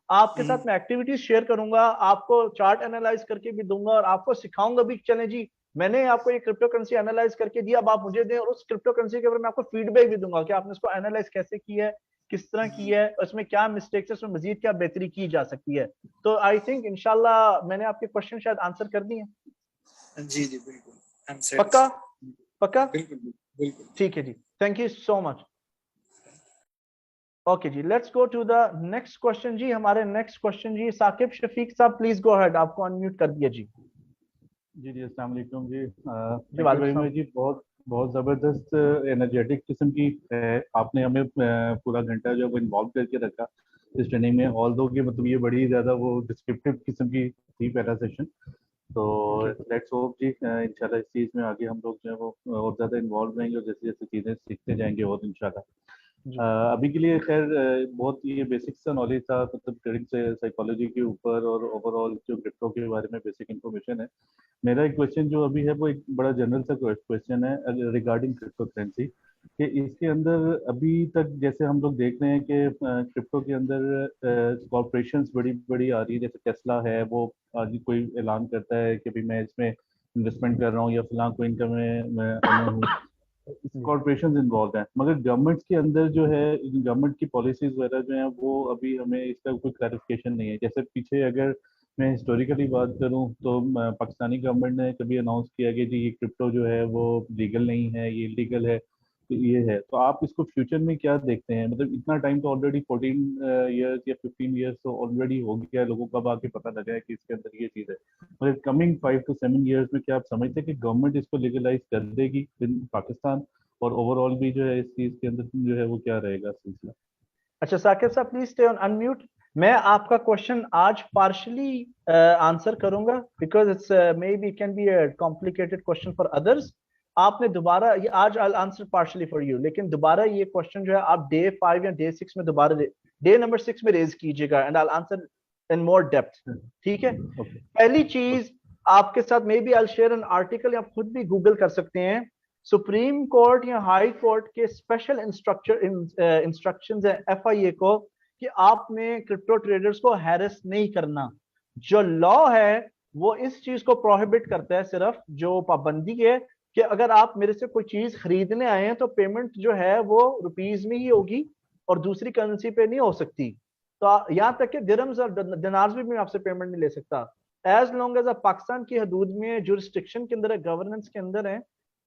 आपके हम्म, साथ मैं एक्टिविटीज शेयर करूंगा, आपको चार्ट एनालाइज करके भी दूंगा, और आपको सिखाऊंगा भी। चलें जी, मैंने आपको ये क्रिप्टो करेंसी एनालाइज करके दिया, अब आप मुझे दें, और उस क्रिप्टो करेंसी के बारे में आपको फीडबैक भी दूंगा कि आपने इसको एनालाइज कैसे किया है, किस तरह की है, उसमें क्या मिस्टेक्स है, उसमें मजीद क्या बेहतरी की जा सकती है। तो आई थिंक इंशाल्लाह मैंने आपके क्वेश्चन शायद आंसर कर दिए। जी जी बिल्कुल, आई एम पक्का? सेटिस्फाइड। पक्का? बिल्कुल बिल्कुल बिल्कुल। ठीक है जी, thank you so much. Okay जी, let's go to the next question जी। हमारे नेक्स्ट क्वेश्चन जी, साकिब शफीक साहब, प्लीज गो अहेड, आपको अनम्यूट कर दिया जी। जी जी, अस्सलाम वालेकुम जी। जी, थैंक यू वेरी वालेकुम मच जी। बहुत बहुत ज़बरदस्त एनर्जेटिक किस्म की है। आपने हमें पूरा घंटा जो है वो इन्वॉल्व करके रखा इस ट्रेनिंग में। ऑल दो कि मतलब ये बड़ी ज़्यादा वो डिस्क्रिप्टिव किस्म की थी पहला सेशन। तो जी लेट्स होप जी इंशाल्लाह इस चीज़ में आगे हम लोग जो है वो और ज़्यादा इन्वॉल्व रहेंगे और जैसे जैसे चीज़ें सीखते जाएंगे और इंशाल्लाह। जी अभी के लिए खैर बहुत ये बेसिक सा नॉलेज था, मतलब ट्रेडिंग से साइकोलॉजी के ऊपर और ओवरऑल जो क्रिप्टो के बारे में बेसिक इन्फॉर्मेशन है। मेरा एक क्वेश्चन जो अभी है वो एक बड़ा जनरल सा क्वेश्चन है रिगार्डिंग क्रिप्टो करेंसी, कि इसके अंदर अभी तक जैसे हम लोग देख रहे हैं कि क्रिप्टो के अंदर कॉरपोरेशंस बड़ी बड़ी आ रही है, जैसे टेस्ला है, वो आज कोई ऐलान करता है कि भाई मैं इसमें इन्वेस्टमेंट कर रहा हूँ या फलां कोइन का मैं ओनर हूँ। जी। कॉरपोरेशन इन्वॉल्व हैं, मगर गवर्नमेंट्स के अंदर जो है गवर्नमेंट की पॉलिसीज वगैरह जो हैं वो अभी हमें इसका कोई क्लैरिफिकेशन नहीं है। जैसे पीछे अगर मैं हिस्टोरिकली बात करूं तो पाकिस्तानी गवर्नमेंट ने कभी अनाउंस किया कि जी ये क्रिप्टो जो है वो लीगल नहीं है, ये इलीगल है। तो ये है, तो आप इसको फ्यूचर में क्या देखते हैं? मतलब इतना टाइम तो ऑलरेडी 14 ईयर्स या 15 ईयर्स तो ऑलरेडी हो गया है, लोगों को अब आके पता लगा है कि इसके अंदर ये चीज़ है। मतलब कमिंग 5 to 7 ईयर्स में क्या आप समझते हैं कि गवर्नमेंट इसको लीगलाइज कर देगी इन पाकिस्तान? और ओवरऑल भी जो है इस चीज़ के अंदर जो है वो क्या रहेगा सिलसिला? अच्छा, साकिब साहब, प्लीज स्टे ऑन अनम्यूट। मैं आपका क्वेश्चन आज पार्शली आंसर करूंगा, because it's may be can be a complicated question for others. आपने दोबारा ये आज I answer partially for you, लेकिन दोबारा ये क्वेश्चन जो है आप डे 5 या डे 6 में दोबारा डे नंबर 6 में रेज कीजिएगा, and I answer in more depth. ठीक है? ओके। पहली चीज आपके साथ, may be I share an article, आप खुद भी गूगल कर सकते हैं। सुप्रीम कोर्ट या हाई कोर्ट के स्पेशल इंस्ट्रक्शंस है एफआईए को कि आपने क्रिप्टो ट्रेडर्स को हैरेस नहीं करना। जो लॉ है वो इस चीज को प्रोहिबिट करता है, सिर्फ जो पाबंदी है कि अगर आप मेरे से कोई चीज खरीदने आए हैं तो पेमेंट जो है वो रुपीज में ही होगी और दूसरी करेंसी पे नहीं हो सकती। तो यहाँ तक कि दिरहम्स और दिनार्स भी मैं आपसे पेमेंट नहीं ले सकता। एज लॉन्ग एज आप पाकिस्तान की हदूद में जुरिस्डिक्शन के अंदर है, गवर्नेंस के अंदर है,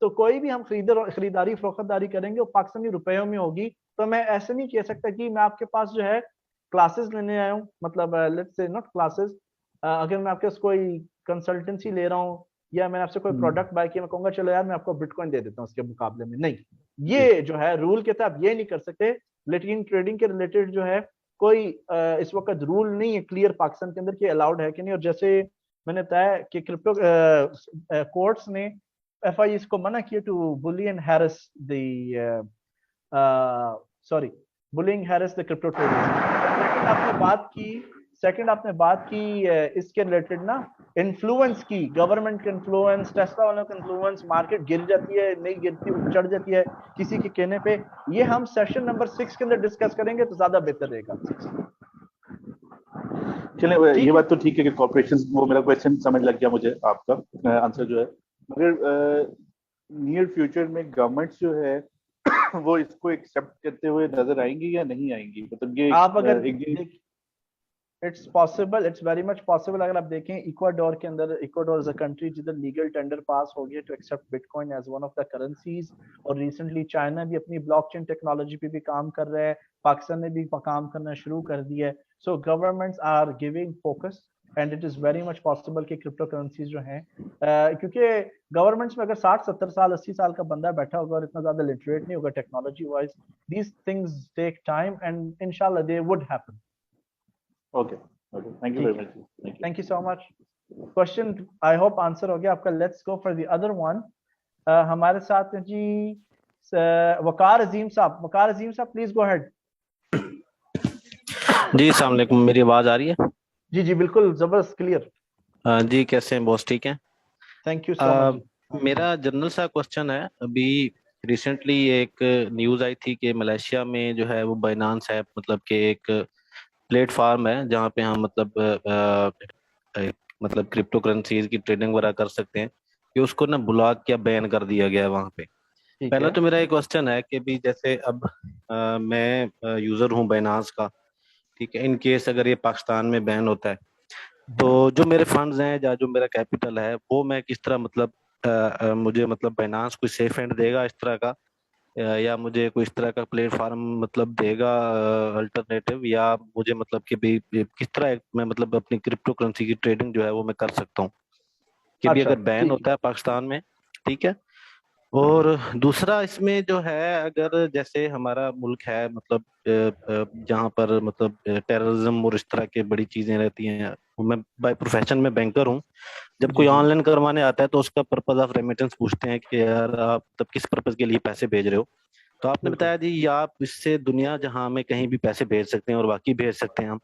तो कोई भी हम खरीदारी फरोख्तदारी करेंगे वो पाकिस्तानी रुपयों में होगी। तो मैं ऐसे नहीं कह सकता कि मैं आपके पास जो है क्लासेस लेने आया हूँ, मतलब लेट्स से नॉट क्लासेस, अगर मैं आपके पास कोई कंसल्टेंसी ले रहा हूँ या मैंने आपसे कोई प्रोडक्ट बाय किया, मैं कहूंगा चलो यार मैं आपको बिटकॉइन दे देता हूँ उसके मुकाबले में, नहीं, ये जो है रूल के तहत ये नहीं कर सकते। लेकिन ट्रेडिंग के रिलेटेड जो है कोई इस वक्त रूल नहीं है क्लियर पाकिस्तान के अंदर कि अलाउड है कि नहीं। और जैसे मैंने बताया कि क्रिप्टो कोर्ट्स ने FIs को मना किया to bully and harass the sorry bullying harass the crypto traders. Second आपने बात की इसके रिलेटेड ना, इन्फ्लुएंस की, गवर्नमेंट का इन्फ्लुएंस, टेस्ला वालों का इन्फ्लुएंस, मार्केट गिर जाती है नहीं गिरती, चढ़ जाती है किसी के कहने पे, ये हम सेशन नंबर 6 के अंदर डिस्कस करेंगे तो ज्यादा बेहतर रहेगा। चलिए ये बात तो ठीक है कि कॉर्पोरेशन, वो मेरा क्वेश्चन समझ लग गया मुझे, आपका आंसर जो है। मगर नियर फ्यूचर में गवर्नमेंट्स जो है वो इसको एक्सेप्ट करते हुए नजर आएंगी या नहीं आएंगी? मतलब ये आप अगर it's possible, it's very much possible. अगर आप देखें इक्वाडोर के अंदर, इक्वाडोर इज अ कंट्री जिधर लीगल टेंडर पास हो गया to accept bitcoin as one of the currencies, और रिसेंटली चाइना भी अपनी ब्लॉकचेन टेक्नोलॉजी पे भी काम कर रहा है, पाकिस्तान ने भी काम करना शुरू कर दिया है। So governments are giving focus and it is very much possible कि क्रिप्टो करेंसीज जो हैं, क्योंकि गवर्नमेंट्स में अगर 60-70 साल 80 साल का बंदा बैठा होगा और इतना ज्यादा लिटरेट नहीं होगा technology wise, these things take time and इंशाल्लाह they would happen. Okay. Thank you very much. Thank you so much. Question I hope answer हो गया आपका। Let's go for the other one. हमारे साथ हैं जी वकार अजीम साहब। वकार अजीम साहब प्लीज गो अहेड। जी अस्सलाम वालेकुम, मेरी आवाज आ रही है? जी जी बिल्कुल जबरदस्त क्लियर। जी कैसे हैं बॉस, ठीक हैं? Thank you so much. मेरा जनरल सा क्वेश्चन है। अभी रिसेंटली एक न्यूज आई थी कि मलेशिया में जो है वो बाइनांस ऐप, मतलब कि एक प्लेटफॉर्म है जहाँ पे हम मतलब क्रिप्टो करेंसीज की ट्रेडिंग वगैरह कर सकते हैं, कि उसको ना ब्लॉक या बैन कर दिया गया है वहाँ पे। पहला तो मेरा एक क्वेश्चन है कि भी जैसे अब मैं यूजर हूँ बाइनांस का, ठीक है, इन केस अगर ये पाकिस्तान में बैन होता है तो जो मेरे फंड्स हैं या जो मेरा कैपिटल है वो मैं किस तरह, मतलब मुझे मतलब बाइनांस कोई सेफ एंड देगा इस तरह का, या मुझे कोई इस तरह का प्लेटफॉर्म मतलब देगा अल्टरनेटिव, या मुझे मतलब कि भी किस तरह मैं मतलब अपनी क्रिप्टो करेंसी की ट्रेडिंग जो है वो मैं कर सकता हूँ कि भी अगर बैन होता है पाकिस्तान में, ठीक है। और दूसरा इसमें जो है, अगर जैसे हमारा मुल्क है मतलब जहाँ पर मतलब टेररिज्म और इस तरह के बड़ी चीजें रहती हैं, मैं बाय प्रोफेशन में बैंकर हूँ, जब कोई ऑनलाइन करवाने आता है तो उसका पर्पज ऑफ रेमिटेंस पूछते हैं कि यार आप तब किस पर्पज के लिए पैसे भेज रहे हो। तो आपने बताया जी आप इससे दुनिया जहाँ में कहीं भी पैसे भेज सकते हैं और बाकी भेज सकते हैं हम,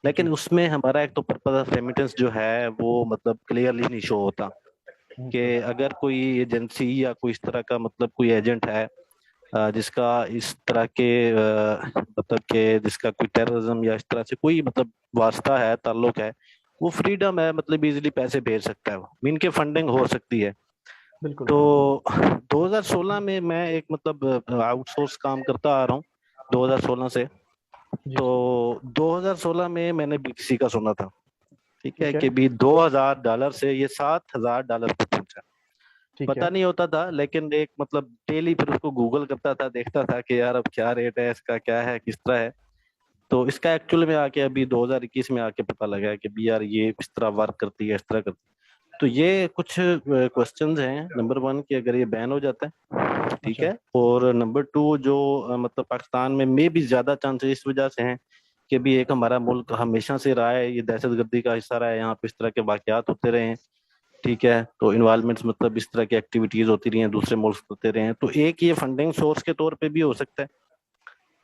लेकिन उसमें हमारा एक तो पर्पज ऑफ रेमिटेंस जो है वो मतलब क्लियरली नहीं शो होता कि अगर कोई एजेंसी या कोई इस तरह का मतलब कोई एजेंट है जिसका इस तरह के मतलब के जिसका कोई टेररिज्म या इस तरह से कोई मतलब वास्ता है, ताल्लुक है, वो फ्रीडम है, मतलब इजीली पैसे भेज सकता है, मीन के फंडिंग हो सकती है। तो 2016 में मैं एक मतलब आउटसोर्स काम करता आ रहा हूँ 2016 से। तो 2016 में मैंने BTC का सुना था, ठीक है, कि भी $2000 से ये $7000 पे पहुंचा। पता नहीं होता था, लेकिन एक मतलब डेली फिर उसको गूगल करता था, देखता था कि यार अब क्या रेट है इसका, क्या है, किस तरह है। तो इसका एक्चुअल में आके अभी 2021 में आके पता लगा है कि भी यार ये इस तरह वर्क करती है, इस तरह करती है। तो ये कुछ क्वेश्चंस हैं। नंबर 1 कि अगर ये बैन हो जाता है, ठीक है, और नंबर 2 जो मतलब पाकिस्तान में मे भी ज्यादा चांसेस इस वजह से हैं कि भी एक हमारा मुल्क हमेशा से रहा है, ये दहशतगर्दी का हिस्सा रहा है, यहाँ पे इस तरह के वाकयात होते रहे हैं, ठीक है, तो इन्वॉल्वमेंट्स मतलब इस तरह की एक्टिविटीज होती रही हैं, दूसरे मुल्क होते रहे हैं, तो एक ये फंडिंग सोर्स के तौर पे भी हो सकता है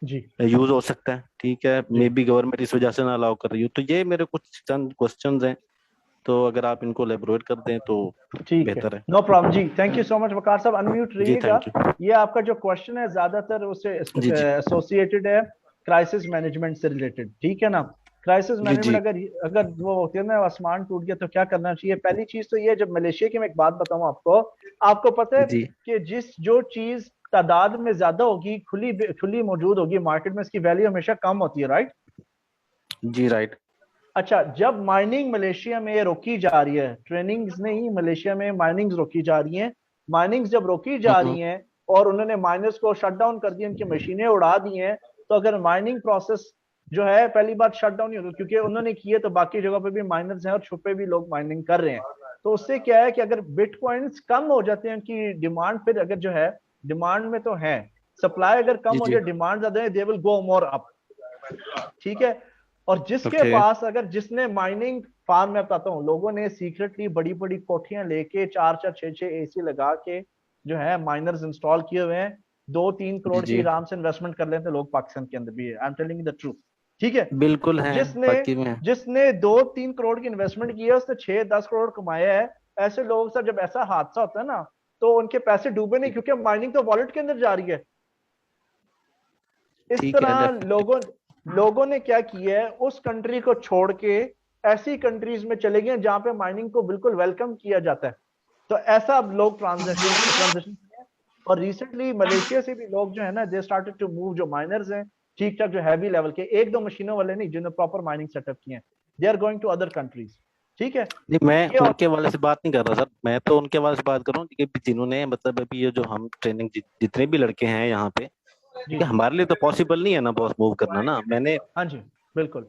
जी, यूज हो सकता है, ठीक है, मे बी गवर्नमेंट इस वजह से ना अलाउ कर रही हो। तो ये मेरे कुछ चंद क्वेश्चंस हैं, तो अगर आप इनको एलेबोरेट कर दें तो बेहतर है। नो प्रॉब्लम जी, thank you so much. Waqar साहब अनम्यूट रहिएगा। ये आपका जो क्वेश्चन है ज्यादातर उससे एसोसिएटेड है क्राइसिस मैनेजमेंट से रिलेटेड, ठीक है ना। क्राइसिस जी मैनेजमेंट जी अगर अगर वो होती है ना आसमान टूट गया तो क्या करना चाहिए? पहली चीज तो ये, जब मलेशिया की मैं एक बात बताऊं आपको, आपको पता है जी कि जो चीज तादाद में ज्यादा होगी, खुली खुली मौजूद होगी मार्केट में, इसकी वैल्यू हमेशा कम होती है, राइट? जी राइट। अच्छा, जब माइनिंग मलेशिया में रोकी जा रही है, ट्रेनिंग्स नहीं, मलेशिया में माइनिंग्स रोकी जा रही हैं, माइनिंग्स जब रोकी जा हम्म। रही हैं और उन्होंने माइनर्स को शट डाउन कर दिया, उनकी मशीनें उड़ा दी हैं, तो अगर माइनिंग प्रोसेस जो है, पहली बात शट डाउन नहीं होगा, क्योंकि उन्होंने किए तो बाकी जगह पे भी माइनर्स हैं और छुपे भी लोग माइनिंग कर रहे हैं। तो उससे क्या है कि अगर बिटकॉइंस कम हो जाते हैं, उनकी डिमांड फिर अगर जो है, डिमांड में तो है, सप्लाई अगर कम जी हो जी जाए, डिमांड ज्यादा है, they will go more up. ठीक है? और जिसके ओके। पास, अगर जिसने माइनिंग फार्म में, बताता हूँ, लोगों ने सीक्रेटली बड़ी बड़ी कोठियां लेके 4-4 6-6 एसी लगा के जो है माइनर्स इंस्टॉल किए हुए हैं, 2-3 करोड़ जी की जी आराम से इन्वेस्टमेंट कर लेते हैं लोग, पाकिस्तान के अंदर भी है, I am telling you the truth. ठीक है? बिल्कुल है। जिसने बाकी में जिसने 2-3 करोड़ की इन्वेस्टमेंट की है, उसने 6-10 करोड़ कमाया है। ऐसे लोगों के साथ जब ऐसा हादसा होता है ना, तो उनके पैसे डूबे नहीं, क्योंकि माइनिंग तो वॉलेट के अंदर जा रही है। इस ठीक है तरह डेफिनेटली। लोगों ने क्या किया है, उस कंट्री को छोड़ के ऐसी कंट्रीज में चले गए जहां पे माइनिंग को बिल्कुल वेलकम किया जाता है। तो ऐसा अब लोग ट्रांजेक्शन किए। और रिसेंटली मलेशिया से भी लोग जो है ना, दे स्टार्टेड टू मूव, जो माइनर्स हैं ठीक ठाक, जो हैवी लेवल के, एक दो मशीनों वाले नहीं, जिन्होंने प्रॉपर माइनिंग सेटअप किए हैं, they are going to other countries. ठीक है? नहीं, मैं ये और उनके वाले से बात नहीं कर रहा सर, मैं तो उनके वाले से बात कर रहा हूँ कि जिन्होंने मतलब अभी ये जो हम ट्रेनिंग जितने भी लड़के हैं यहाँ पे, जी क्योंकि जी, हमारे लिए तो पॉसिबल नहीं है ना बॉस मूव करना ना। मैंने हाँ जी, बिल्कुल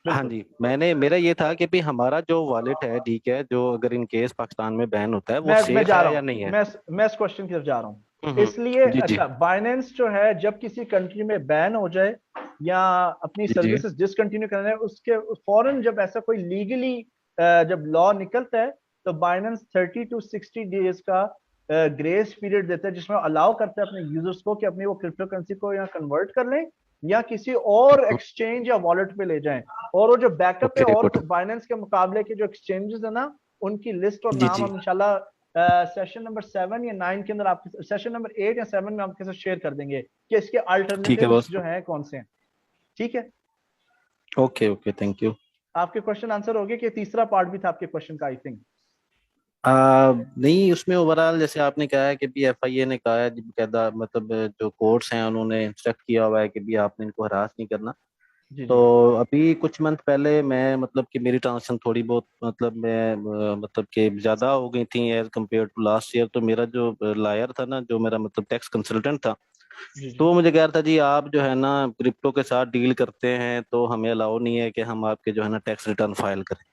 हाँ बिल्कुल। जी, मैंने मेरा ये था कि भी हमारा जो वॉलेट है ठीक है, जो अगर इन केस पाकिस्तान में बैन होता है वो मैं सेफ जा है रहा या हूँ, नहीं है। मैं इस क्वेश्चन की तरफ जा रहा हूँ। इसलिए जी जी अच्छा, बाइनेंस जो है, जब किसी कंट्री में बैन हो जाए या अपनी जी जी सर्विसेज डिसकंटिन्यू करना है, उसके फौरन जब ऐसा कोई लीगली जब लॉ निकलता है, तो बाइनेंस 30 to 60 डेज का ग्रेस पीरियड देता है, जिसमें अलाउ करता है अपने यूजर्स को कि अपनी वो क्रिप्टो करेंसी को या कन्वर्ट कर लें या किसी और एक्सचेंज या वॉलेट पे ले जाएं। और वो जो बैकअप है, ओके और गुड। बाइनेंस के मुकाबले के जो एक्सचेंजेस है ना, उनकी लिस्ट और जी नाम जी हम इंशाल्लाह सेशन नंबर 7 या 9 के अंदर, आपके सेशन नंबर 8 या 7 में आपके साथ शेयर कर देंगे कि इसके ठीक है अल्टरनेटिव्स बॉस। जो हैं कौन से हैं। ठीक है? Okay okay thank you. आपके क्वेश्चन आंसर हो गए कि तीसरा पार्ट भी था आपके क्वेश्चन का, आई थिंक? नहीं, उसमें ओवरऑल जैसे आपने कहा है कि भी एफआईए ने कहा है जी कहता मतलब जो कोर्ट्स हैं उन्होंने इंस्ट्रक्ट किया हुआ है कि भी आपने इनको हरास नहीं करना। जी तो जी, अभी कुछ मंथ पहले मैं मतलब कि मेरी ट्रांजेक्शन थोड़ी बहुत मतलब मैं मतलब कि ज्यादा हो गई थी as compare to last year. तो मेरा जो लायर था ना, जो मेरा मतलब टैक्स कंसल्टेंट था, जी तो जी, वो मुझे कह रहा था जी आप जो है ना क्रिप्टो के साथ डील करते हैं तो हमें अलाउ नहीं है कि हम आपके जो है ना टैक्स रिटर्न फाइल करें।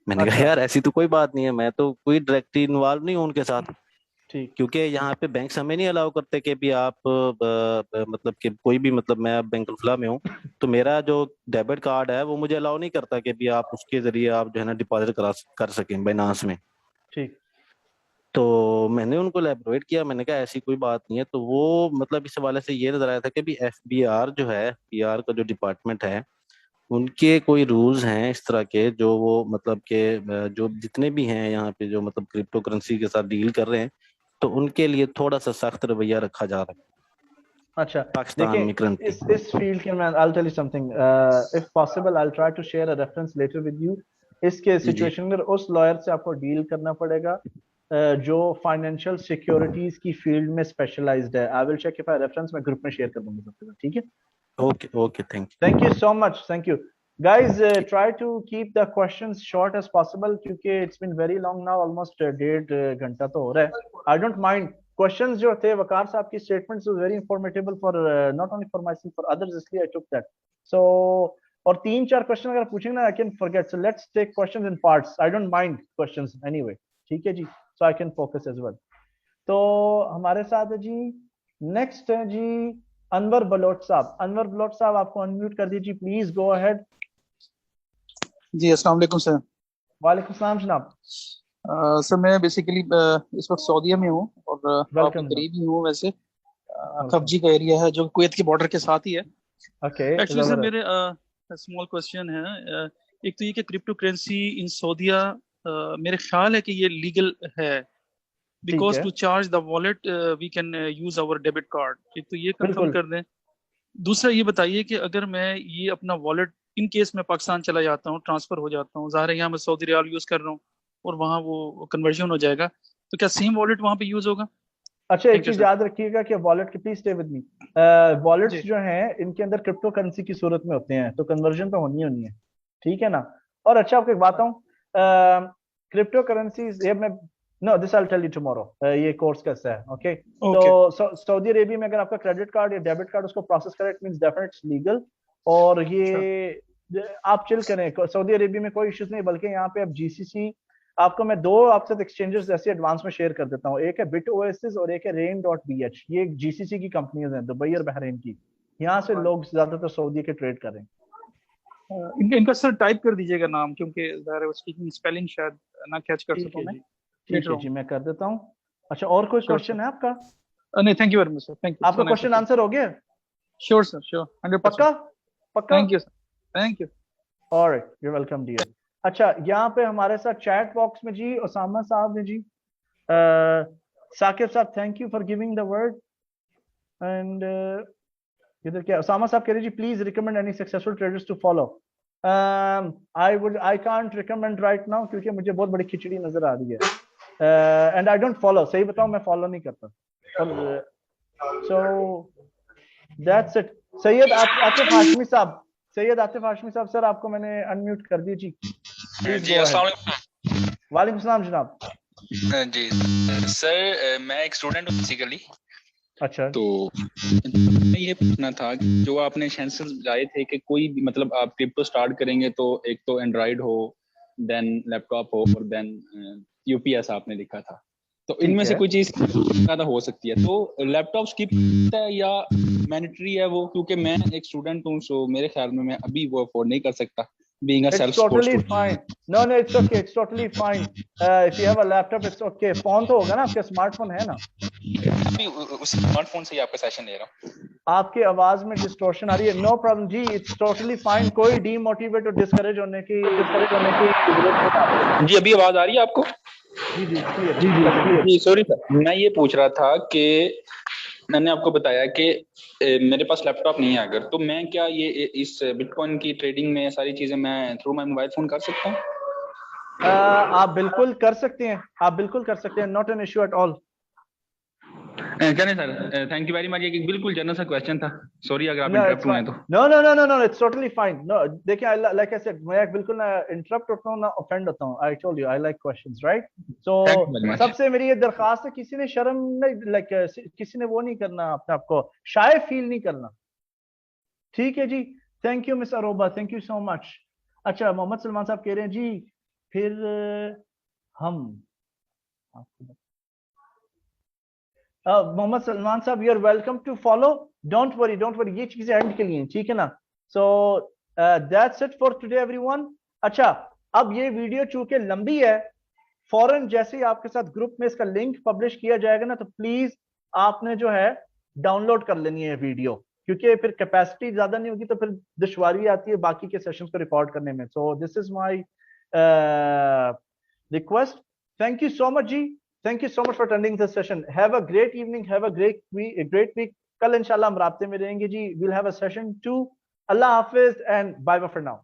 मैंने कहा अच्छा, यार ऐसी तो कोई बात नहीं है, मैं तो कोई डायरेक्टली इन्वॉल्व नहीं हूँ उनके साथ। ठीक, क्योंकि यहाँ पे बैंक हमें नहीं अलाउ करते कि भी आप मतलब कि कोई भी मतलब मैं बैंक खुला में हूँ, तो मेरा जो डेबिट कार्ड है वो मुझे अलाउ नहीं करता कि भी आप उसके जरिए आप जो है ना डिपॉजिट कर सकें बाइनांस में। ठीक, तो मैंने उनको एलेबोरेट किया, मैंने कहा ऐसी कोई बात नहीं है। तो वो मतलब इस हवाले से ये नजर आया था कि भी एफबीआर जो है, पीआर का जो डिपार्टमेंट है, उनके कोई रूल्स हैं इस तरह के जो वो मतलब के जो जितने भी हैं यहाँ पे जो मतलब क्रिप्टो करेंसी के साथ डील कर रहे हैं, तो उनके लिए थोड़ा सा सख्त रवैया रखा जा रहा है अच्छा। पाकिस्तान देखिए, में करंटली। इस फील्ड के, मैं I'll tell you something, if possible I'll try to share a reference later with you। इसके जी जी सिचुएशन में उस लॉयर से आपको डील करना पड़ेगा जो फाइनेंशियल सिक्योरिटीज की फील्ड में स्पेशलाइज्ड है। I will check if I reference, मैं ग्रुप में शेयर कर दूंगा सबके साथ। ठीक है? Okay okay thank Thank you you. so much. Thank you. Guys, ठीक। try to keep the questions short as possible क्योंकि it's been very long now, almost 1.5 घंटा तो हो रहा है। I don't mind. Questions जो थे, वकार साहब की statements was very informative for not only for myself, for others, इसलिए I took that. So, और 3-4 क्वेश्चन अगर पूछेंगे ना, I can forget. So let's take questions in parts. I don't mind questions anyway. ठीक है जी? So I can focus as well. तो हमारे साथ है जी, नेक्स्ट है जी अनवर बलोच साहब। अनवर बलोच साहब, आपको अनम्यूट कर दीजिए, प्लीज गो अहेड। जी अस्सलाम वालेकुम सर। वालेकुम सलाम जनाब, सर मैं बेसिकली इस वक्त सऊदीया में हूँ और आपके वेलकम जनाब, करीब ही हूँ वैसे। वेलकम। खफजी का एरिया है जो कुवैत के बॉर्डर के साथ ही है। ओके, एक्चुअली सर मेरे जबरदस्त। स्मॉल क्वेश्चन है। एक तो ये कि क्रिप्टो करेंसी इन सऊदीया मेरे ख्याल है कि ये लीगल है, ठीक बिकॉज है, to charge the wallet we can use our debit card. एक तो ये कंफर्म बिल्कुल। कर दें। दूसरा ये बताइए कि अगर मैं ये अपना वॉलेट इन केस मैं पाकिस्तान चला जाता हूँ, ट्रांसफर हो जाता हूँ, ज़ाहिर है यहाँ मैं सऊदी रियाल यूज कर रहा हूँ और वहाँ वो कन्वर्जन हो जाएगा, तो क्या सेम वॉलेट वहाँ पे यूज होगा? अच्छा, एक Thank you, चीज sir. याद रखिएगा कि वॉलेट की, please stay with me, wallets जी जो हैं इनके अंदर क्रिप्टो करेंसी की सूरत में होते हैं, तो कन्वर्जन तो होनी है, ठीक है ना। और अच्छा आपको एक बात बताऊं, क्रिप्टो करेंसीज ये मैं, no this I will tell you tomorrow, ये कोर्स कैसा है, ओके। ओके तो सऊदी अरेबिया में अगर आपका क्रेडिट कार्ड या डेबिट कार्ड उसको प्रोसेस करे, इट मींस डेफिनेटली लीगल, और ये आप चिल करें, सऊदी अरेबिया में कोई इश्यूज नहीं, बल्कि यहाँ पे अब जीसीसी, आपको मैं दो आपके साथ एक्सचेंजेस ऐसे एडवांस में शेयर कर देता हूँ, एक है बिट ओएसिस और एक है rain.bh, ये जीसीसी की कंपनीज हैं, दुबई और बहरीन की, यहाँ से लोग ज्यादातर सऊदी के ट्रेड कर रहे हैं। इनका सर टाइप कर दीजिएगा नाम, क्योंकि ज़ाहिर है स्पीकिंग स्पेलिंग शायद ना कैच कर ठीक सकूं है मैं जी, ठीक है जी, मैं कर देता हूँ। अच्छा, और कोई श्योर क्वेश्चन है आपका? सर। नहीं, thank you very much sir, thank you, आपका क्वेश्चन आंसर हो गया? Sure sir, sure 100%। पक्का पक्का? Thank you sir, thank you. Alright, you welcome dear. अच्छा, यहाँ पे हमारे साथ चैट बॉक्स में जी उसामा साहब ने जी, साकिब साहब thank you for giving the word, and इधर क्या उसामा साहब कह रहे जी, please recommend any successful traders to follow. I can't recommend right now, क्योंकि मुझे बहुत बड़ी खिचड़ी नजर आ रही है, एंड आई डोंट फॉलो, सही बताऊं मैं फॉलो नहीं करता, सो दैट्स इट। सैयद आतिफ हाशमी साहब, सैयद आतिफ हाशमी साहब, सर आपको मैंने अनम्यूट कर दिया जी, प्लीज जी गो अस्सलाम अहेड। वालेकुम सलाम जनाब। वालेकुम। जी सर, मैं एक स्टूडेंट हूँ बेसिकली, अच्छा, तो मैं ये पूछना था कि जो आपने सेंसेस बताए थे कि कोई भी मतलब आप क्रिप्टो स्टार्ट करेंगे तो एक तो एंड्रॉइड हो, देन लैपटॉप हो, और देन यूपीएस आपने लिखा था, तो इनमें ठीक से है। कोई चीज ज्यादा हो सकती है, तो लैपटॉप स्किप है या मैंडेटरी है वो? क्योंकि मैं एक स्टूडेंट हूँ, सो मेरे ख्याल में मैं अभी वो अफोर्ड नहीं कर सकता, being a It's self support totally student. fine. No, no, it's okay. It's totally fine. If you have a laptop, it's okay. Phone तो होगा ना, आपका स्मार्टफोन है ना? अभी उस स्मार्टफोन से ही आपका सेशन ले रहा हूँ। आपकी आवाज में डिस्टॉर्शन आ रही है। नो प्रॉब्लम जी, इट्स टोटली फाइन। कोई डीमोटिवेट और डिस्करेज होने की जरूरत नहीं आपको। जी अभी आवाज आ रही है आपको? जी जी, क्लियर जी है। जी जी सॉरी सर, मैं ये पूछ रहा था कि मैंने आपको बताया कि मेरे पास लैपटॉप नहीं है, अगर तो मैं क्या ये इस बिटकॉइन की ट्रेडिंग में सारी चीजें मैं थ्रू माय मोबाइल फोन कर सकता हूँ? आप बिल्कुल कर सकते हैं, आप बिल्कुल कर सकते हैं, not an issue at all. चलें sir, thank you very much. ये बिल्कुल जनरल सा क्वेश्चन था, सॉरी अगर आप No, इंटरप्ट it's हुए fine. तो। No, no, no, no, no, it's totally fine. No, देखिए, like I said, मैं बिल्कुल ना इंटरप्ट होता हूँ ना ऑफेंड होता हूँ। I told you I like questions, right? So thank you very much. सबसे मेरी ये दरखास्त है, किसी ने शर्म नहीं, लाइक किसी ने वो नहीं करना, अपने आप को शाय फील नहीं करना, ठीक है जी। Thank you miss Aroba, thank you so much. अच्छा, मोहम्मद सलमान साहब कह रहे हैं जी, फिर हम मोहम्मद सलमान साहब, you are welcome to follow, don't worry, don't worry, ये चीजें एंड के लिए, ठीक है ना। So that's it for today everyone. अच्छा, अब ये वीडियो चूंकि लंबी है, फौरन जैसे ही आपके साथ ग्रुप में इसका लिंक पब्लिश किया जाएगा ना, तो प्लीज आपने जो है डाउनलोड कर लेनी है वीडियो, क्योंकि फिर कैपेसिटी ज्यादा नहीं होगी तो फिर दुश्वारी आती है बाकी के सेशंस को रिकॉर्ड करने में। So this is my request. Thank you so much जी, thank you so much for attending this session. Have a great evening, have a great week. कल इंशाल्लाह हम राब्ते में रहेंगे जी, विल हैव अ सेशन 2। अल्लाह हाफिज and bye bye for now.